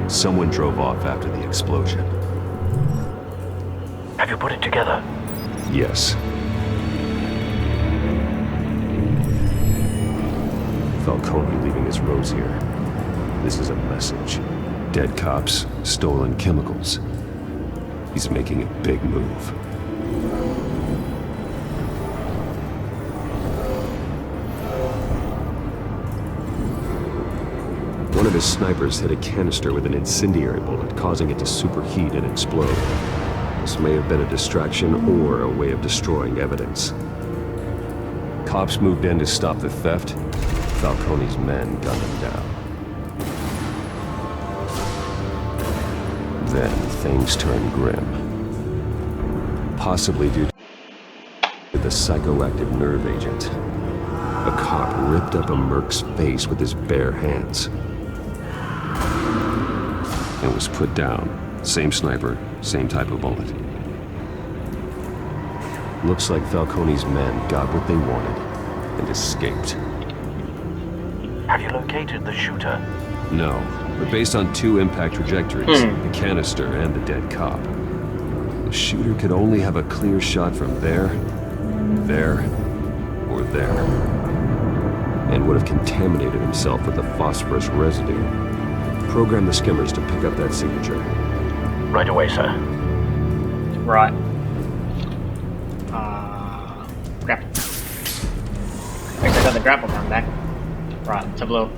Someone drove off after the explosion. Have you put it together? Yes. Falcone leaving his rose here. This is a message. Dead cops, stolen chemicals. He's making a big move. One of his snipers hit a canister with an incendiary bullet, causing it to superheat and explode. This may have been a distraction or a way of destroying evidence. Cops moved in to stop the theft. Falcone's men gunned him down. Then things turned grim. Possibly due to the psychoactive nerve agent. A cop ripped up a merc's face with his bare hands. And was put down. Same sniper, same type of bullet. Looks like Falcone's men got what they wanted and escaped. Have you located the shooter? No, but based on 2 impact trajectories, the canister and the dead cop, the shooter could only have a clear shot from there, or there, and would have contaminated himself with the phosphorus residue. Program the skimmers to pick up that signature. Right away, sir. Right. Grapple. I guess I got the grapple gun back. Right, let's have a look.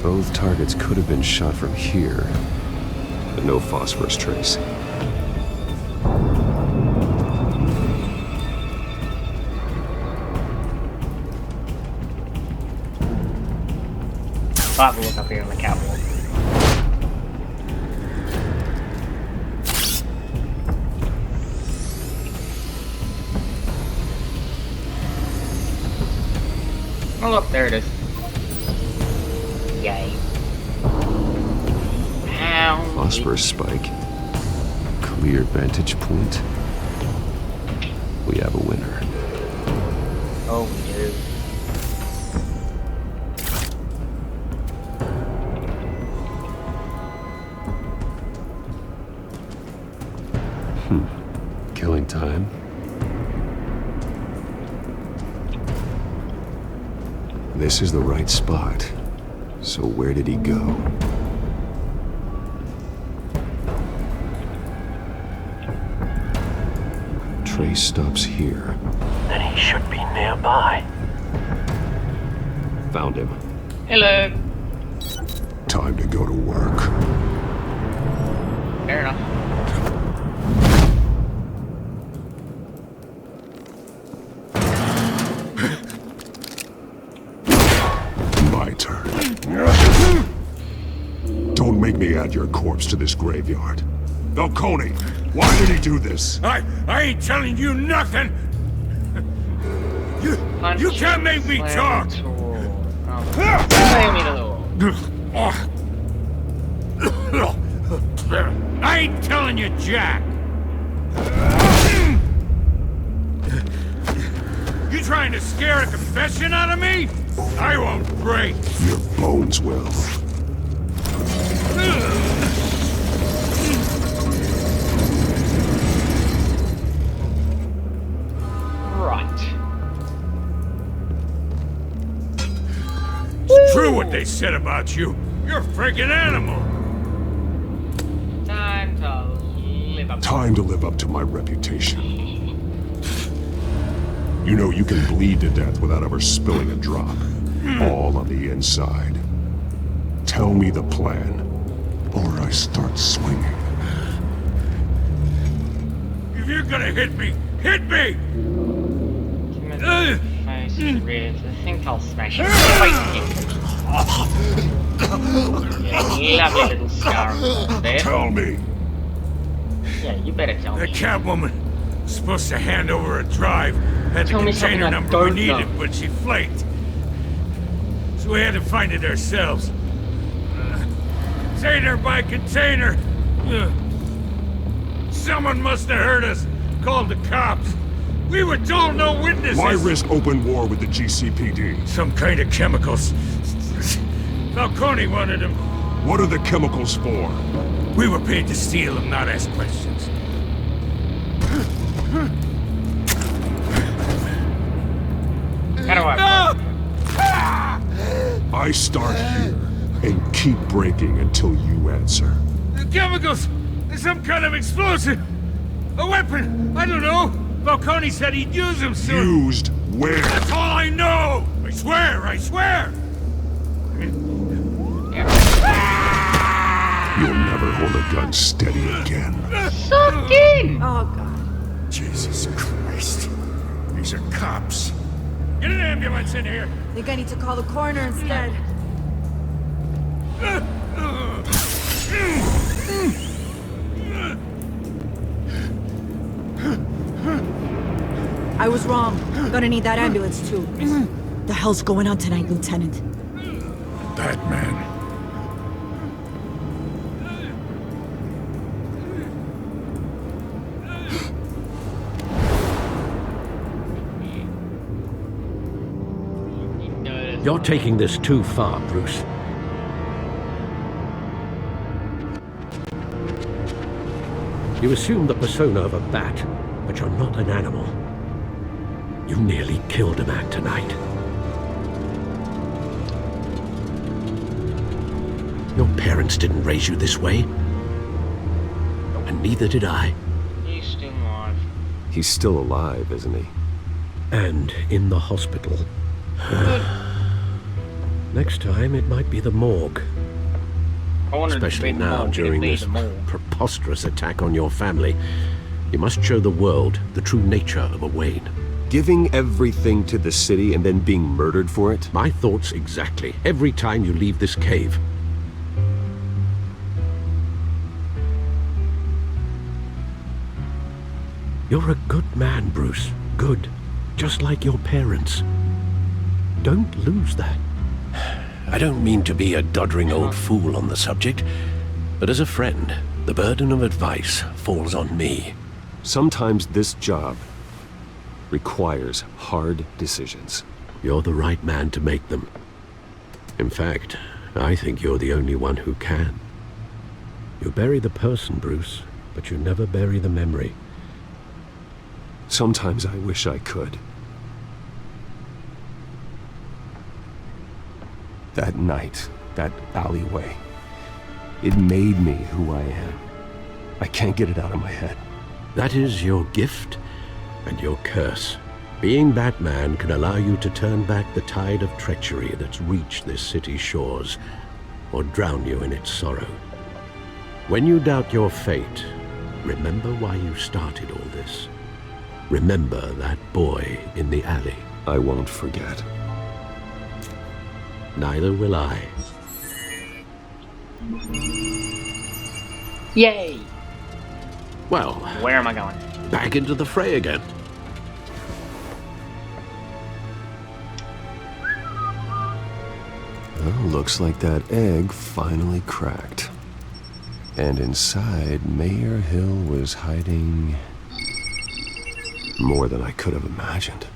Both targets could have been shot from here, but no phosphorus trace. I'll have a look up here on the catwalk. Oh look, there it is. Yay. How? Phosphorus spike. Clear vantage point. We have a winner. Oh, we do. Killing time. This is the right spot. So where did he go? Trace stops here. Then he should be nearby. Found him. Hello. Time to go to work. Fair enough. My turn. Don't make me add your corpse to this graveyard. Falcone, why did he do this? I ain't telling you nothing! You can't make me talk! I ain't telling you, Jack! You trying to scare a confession out of me? I won't break! Your bones will. It's true what they said about you. You're a freaking animal. Time to live up to my reputation. You know you can bleed to death without ever spilling a drop. All on the inside. Tell me the plan, or I start swinging. If you're gonna hit me, hit me! Face, ribs. I think I'll smash it. Yeah, lovely little scar there. Tell me. Yeah, you better tell me. The Catwoman was supposed to hand over a drive. Had the container number we needed, but she flaked. So we had to find it ourselves. Container by container. Someone must have heard us. Called the cops. We were told no witnesses. Why risk open war with the GCPD? Some kind of chemicals. Falcone wanted them. What are the chemicals for? We were paid to steal them, not ask questions. How do I start here and keep breaking until you answer. The chemicals! There's some kind of explosive! A weapon! I don't know! Falcone said he'd use them soon! Used where? That's all I know! I swear! I swear! You'll never hold a gun steady again. Suck in! Oh, God. Jesus Christ. These are cops. Get an ambulance in here! I think I need to call the coroner instead. I was wrong. Gonna need that ambulance, too. The hell's going on tonight, Lieutenant? That man. You're taking this too far, Bruce. You assume the persona of a bat, but you're not an animal. You nearly killed a man tonight. Your parents didn't raise you this way. And neither did I. He's still alive. He's still alive, isn't he? And in the hospital. Next time, it might be the morgue. Especially now, during this preposterous attack on your family. You must show the world the true nature of a Wayne. Giving everything to the city and then being murdered for it? My thoughts exactly. Every time you leave this cave. You're a good man, Bruce. Good. Just like your parents. Don't lose that. I don't mean to be a doddering old fool on the subject, but as a friend, the burden of advice falls on me. Sometimes this job requires hard decisions. You're the right man to make them. In fact, I think you're the only one who can. You bury the person, Bruce, but you never bury the memory. Sometimes I wish I could. That night, that alleyway, it made me who I am. I can't get it out of my head. That is your gift and your curse. Being Batman can allow you to turn back the tide of treachery that's reached this city's shores, or drown you in its sorrow. When you doubt your fate, remember why you started all this. Remember that boy in the alley. I won't forget. Neither will I. Yay! Well, Where am I going? back into the fray again. Well, looks like that egg finally cracked. And inside, Mayor Hill was hiding more than I could have imagined.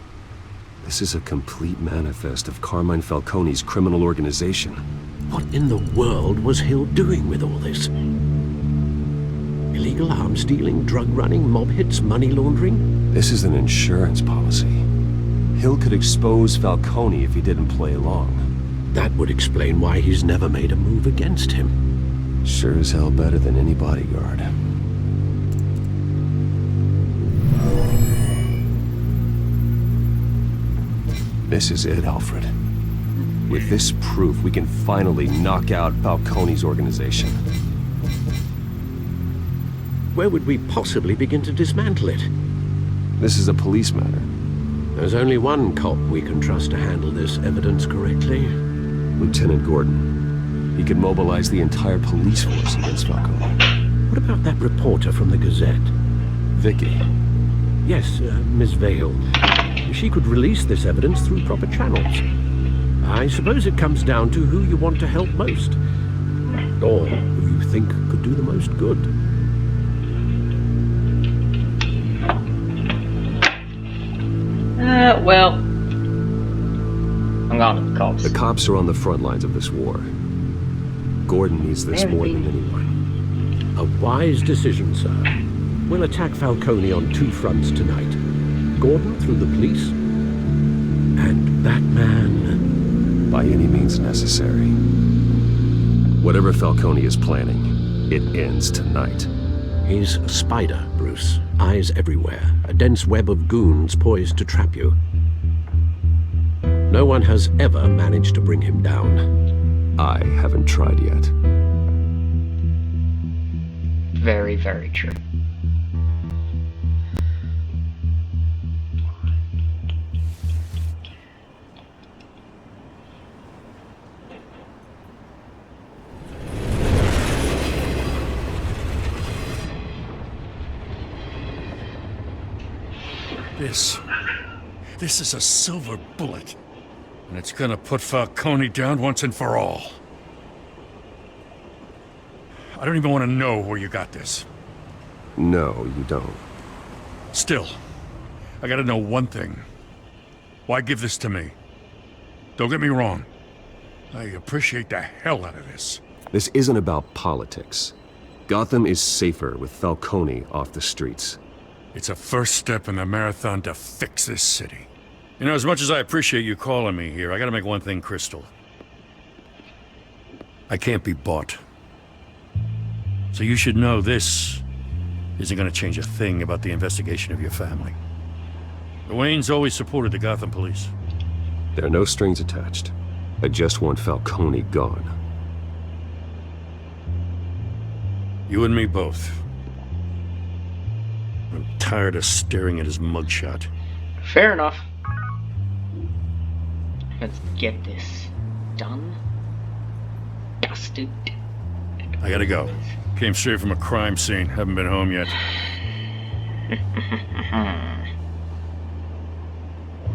This is a complete manifest of Carmine Falcone's criminal organization. What in the world was Hill doing with all this? Illegal arms dealing, drug running, mob hits, money laundering? This is an insurance policy. Hill could expose Falcone if he didn't play along. That would explain why he's never made a move against him. Sure as hell better than any bodyguard. This is it, Alfred. With this proof, we can finally knock out Falcone's organization. Where would we possibly begin to dismantle it? This is a police matter. There's only one cop we can trust to handle this evidence correctly. Lieutenant Gordon. He could mobilize the entire police force against Falcone. What about that reporter from the Gazette? Vicky. Yes, Miss Vale. She could release this evidence through proper channels. I suppose it comes down to who you want to help most. Or who you think could do the most good. Well, I'm going to the cops. The cops are on the front lines of this war. Gordon needs this more than anyone. A wise decision, sir. We'll attack Falcone on two fronts tonight. Gordon through the police, and that man... by any means necessary. Whatever Falcone is planning, it ends tonight. He's a spider, Bruce. Eyes everywhere. A dense web of goons poised to trap you. No one has ever managed to bring him down. I haven't tried yet. Very, very true. This is a silver bullet. And it's gonna put Falcone down once and for all. I don't even want to know where you got this. No, you don't. Still, I gotta know one thing. Why give this to me? Don't get me wrong. I appreciate the hell out of this. This isn't about politics. Gotham is safer with Falcone off the streets. It's a first step in the marathon to fix this city. You know, as much as I appreciate you calling me here, I gotta make one thing crystal. I can't be bought. So you should know this isn't gonna change a thing about the investigation of your family. The Waynes always supported the Gotham police. There are no strings attached. I just want Falcone gone. You and me both. I'm tired of staring at his mugshot. Fair enough. Let's get this done. Dusted. I gotta go. Came straight from a crime scene. Haven't been home yet.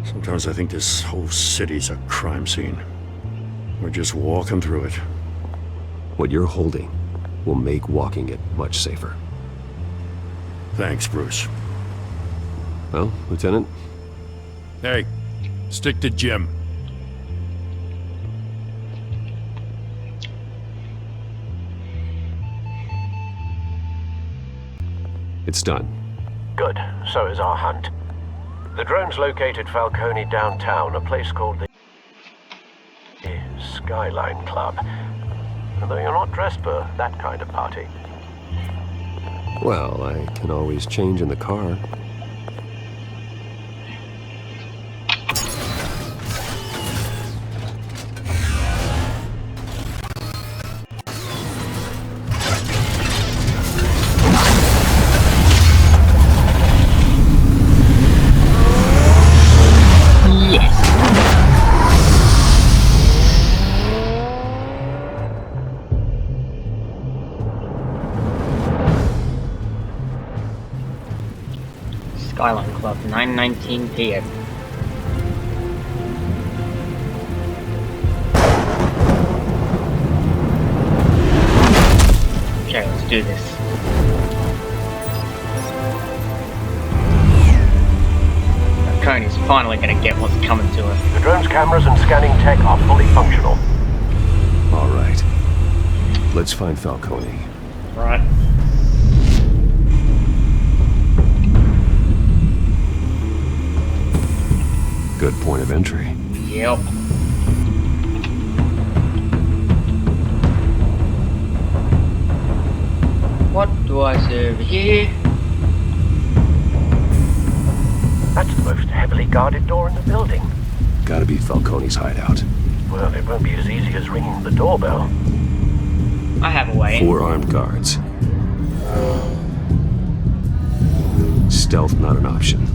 Sometimes I think this whole city's a crime scene. We're just walking through it. What you're holding will make walking it much safer. Thanks, Bruce. Well, Lieutenant? Hey, stick to Jim. It's done. Good. So is our hunt. The drones located Falcone downtown, a place called the Skyline Club. Although you're not dressed for that kind of party. Well, I can always change in the car. Skyline Club, 9:19 p.m. Okay, let's do this. Coney's finally gonna get what's coming to us. The drone's cameras and scanning tech are fully functional. All right. Let's find Falcone. Right. Good point of entry. Yep. What do I see over here? That's the most heavily guarded door in the building. Gotta be Falcone's hideout. Well, it won't be as easy as ringing the doorbell. I have a way. 4 armed guards. Stealth not an option.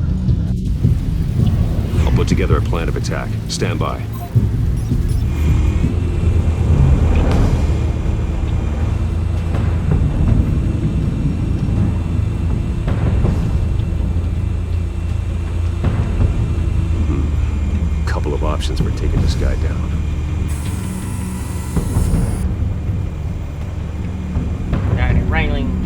I'll put together a plan of attack. Stand by. Couple of options for taking this guy down. Down in railing.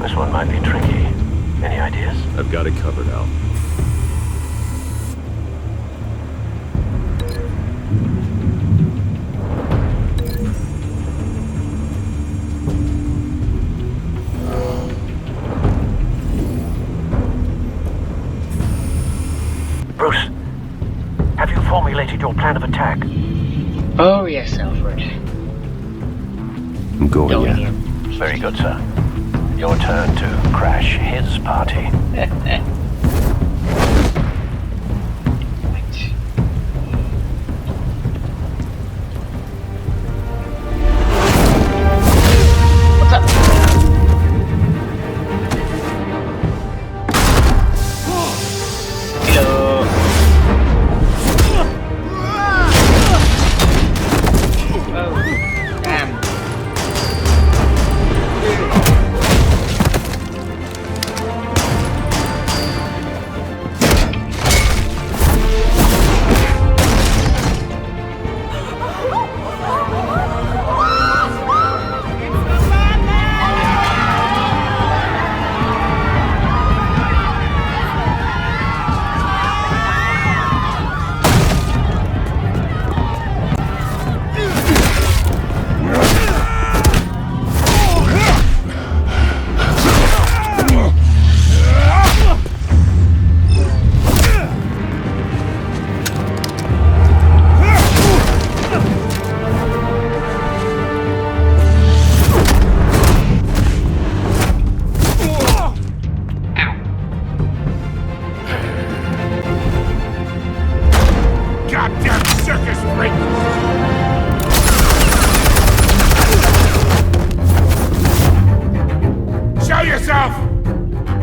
This one might be tricky. Any ideas? I've got it covered, Al. Bruce, have you formulated your plan of attack? Oh yes, Alfred. I'm going in. Very good, sir. Your turn to crash his party. What's up? Hello. Oh, damn. Goddamn circus freak! Show yourself!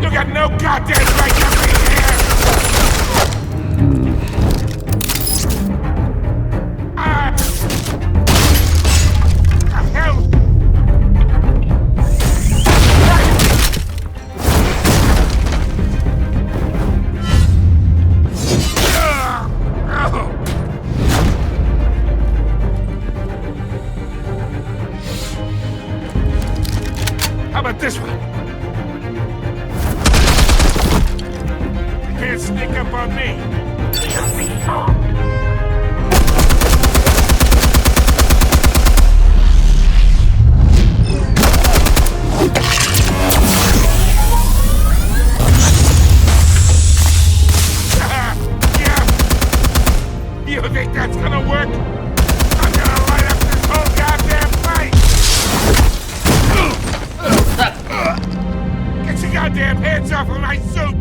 You got no goddamn right to be here! Ah! The hell? How about this one? You can't sneak up on me. You think that's gonna work? I'm gonna light up this whole goddamn place! Get your goddamn hands off of my suit!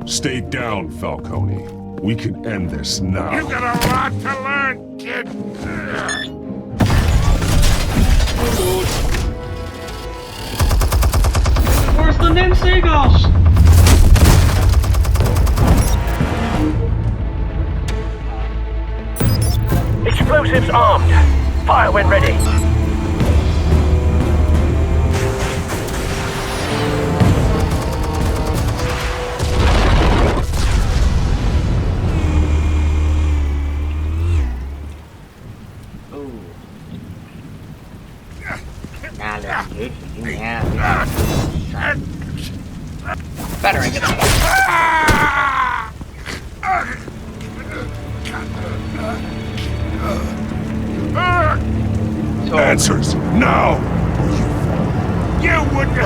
Stay down, Falcone. We can end this now. You've got a lot to learn, kid. Where's the damn seagulls? Explosives armed. Fire when ready. Better get Answers, now! You wouldn't.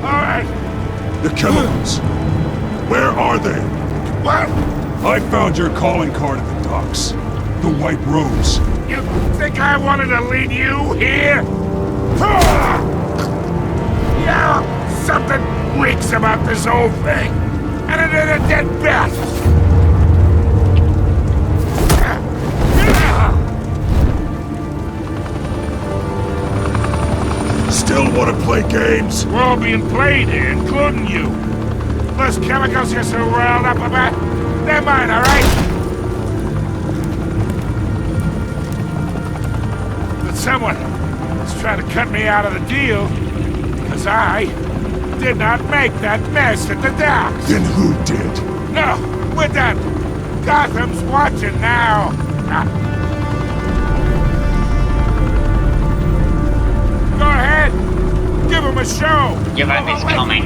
Alright. The chemicals. Where are they? What? I found your calling card at the docks. The White Rose. You think I wanted to lead you here? Yeah, something reeks about this whole thing. And it ain't a dead bat. Still want to play games? We're all being played here, including you. Those chemicals you're so riled up about, they're mine, all right? But someone is trying to cut me out of the deal, because I did not make that mess at the docks. Then who did? No, we're done. Gotham's watching now. Go ahead. Give him a show. Your time is coming.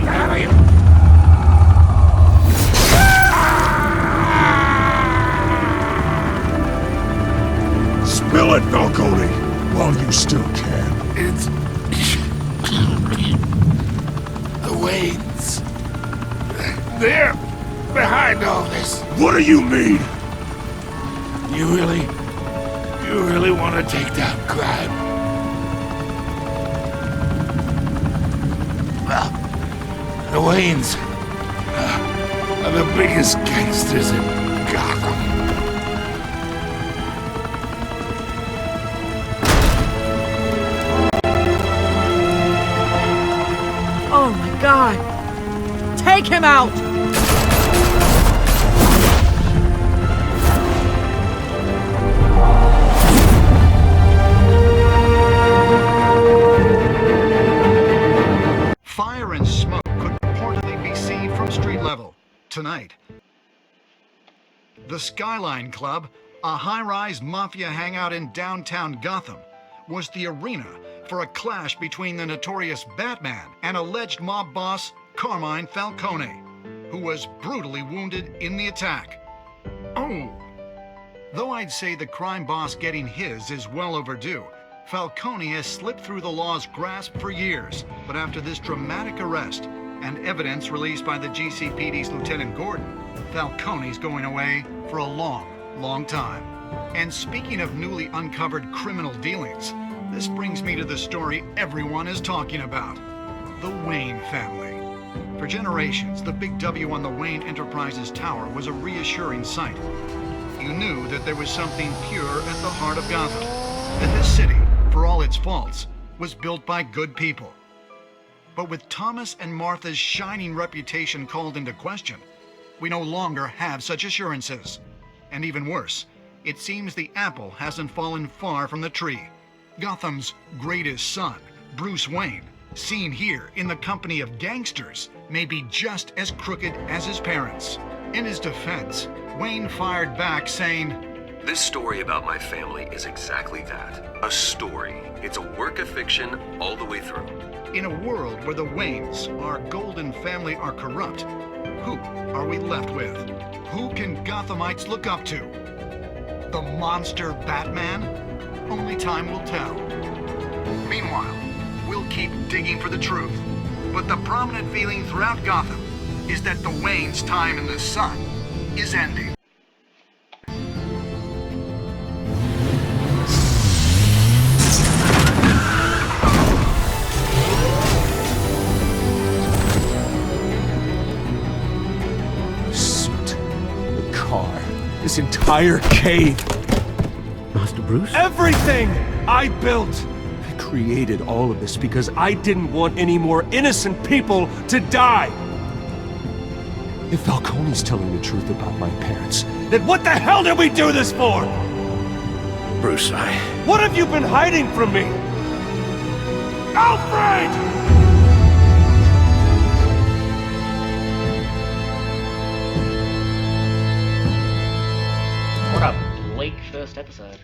Spill it, Falcone, while you still can. It's the Waynes. They're behind all this. What do you mean? You really want to take down crime? Well, the Waynes are the biggest gangsters in Gotham. Oh my God! Take him out! Fire and smoke could reportedly be seen from street level tonight. The Skyline Club, a high-rise mafia hangout in downtown Gotham, was the arena for a clash between the notorious Batman and alleged mob boss Carmine Falcone, who was brutally wounded in the attack. Oh! Though I'd say the crime boss getting his is well overdue, Falcone has slipped through the law's grasp for years, but after this dramatic arrest and evidence released by the GCPD's Lieutenant Gordon, Falcone's going away for a long time. And speaking of newly uncovered criminal dealings, this brings me to the story everyone is talking about, the Wayne family. For generations, the big W on the Wayne Enterprises Tower was a reassuring sight. You knew that there was something pure at the heart of Gotham, that this city, for all its faults, was built by good people. But with Thomas and Martha's shining reputation called into question, we no longer have such assurances. And even worse, it seems the apple hasn't fallen far from the tree. Gotham's greatest son, Bruce Wayne, seen here in the company of gangsters, may be just as crooked as his parents. In his defense, Wayne fired back saying, This story about my family is exactly that. A story. It's a work of fiction all the way through. In a world where the Waynes, our golden family, are corrupt, who are we left with? Who can Gothamites look up to? The monster Batman? Only time will tell. Meanwhile, we'll keep digging for the truth. But the prominent feeling throughout Gotham is that the Waynes' time in the sun is ending. This entire cave. Master Bruce? Everything I built. I created all of this because I didn't want any more innocent people to die. If Falcone's telling the truth about my parents, then what the hell did we do this for? Bruce, What have you been hiding from me? Alfred! What a bleak first episode.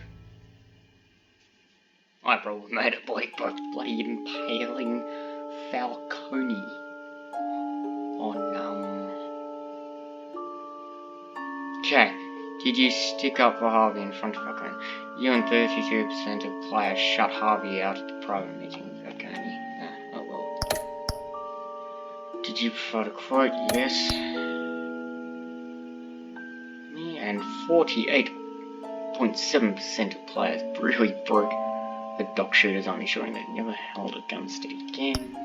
I probably made it bleak by bloody impaling Falcone on, Okay, did you stick up for Harvey in front of Falcone? You and 32% of players shut Harvey out at the private meeting with Falcone. Oh well. Did you prefer to quote? Yes. And 48.7% of players really broke the dock shooters on, ensuring they never held a gun stick again.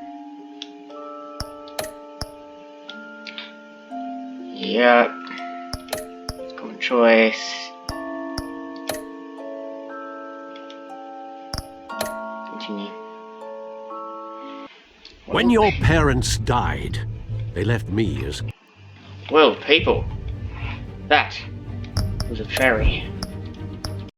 Yep. Common choice. Continue. when your parents died, they left me as... Well, people, that was a very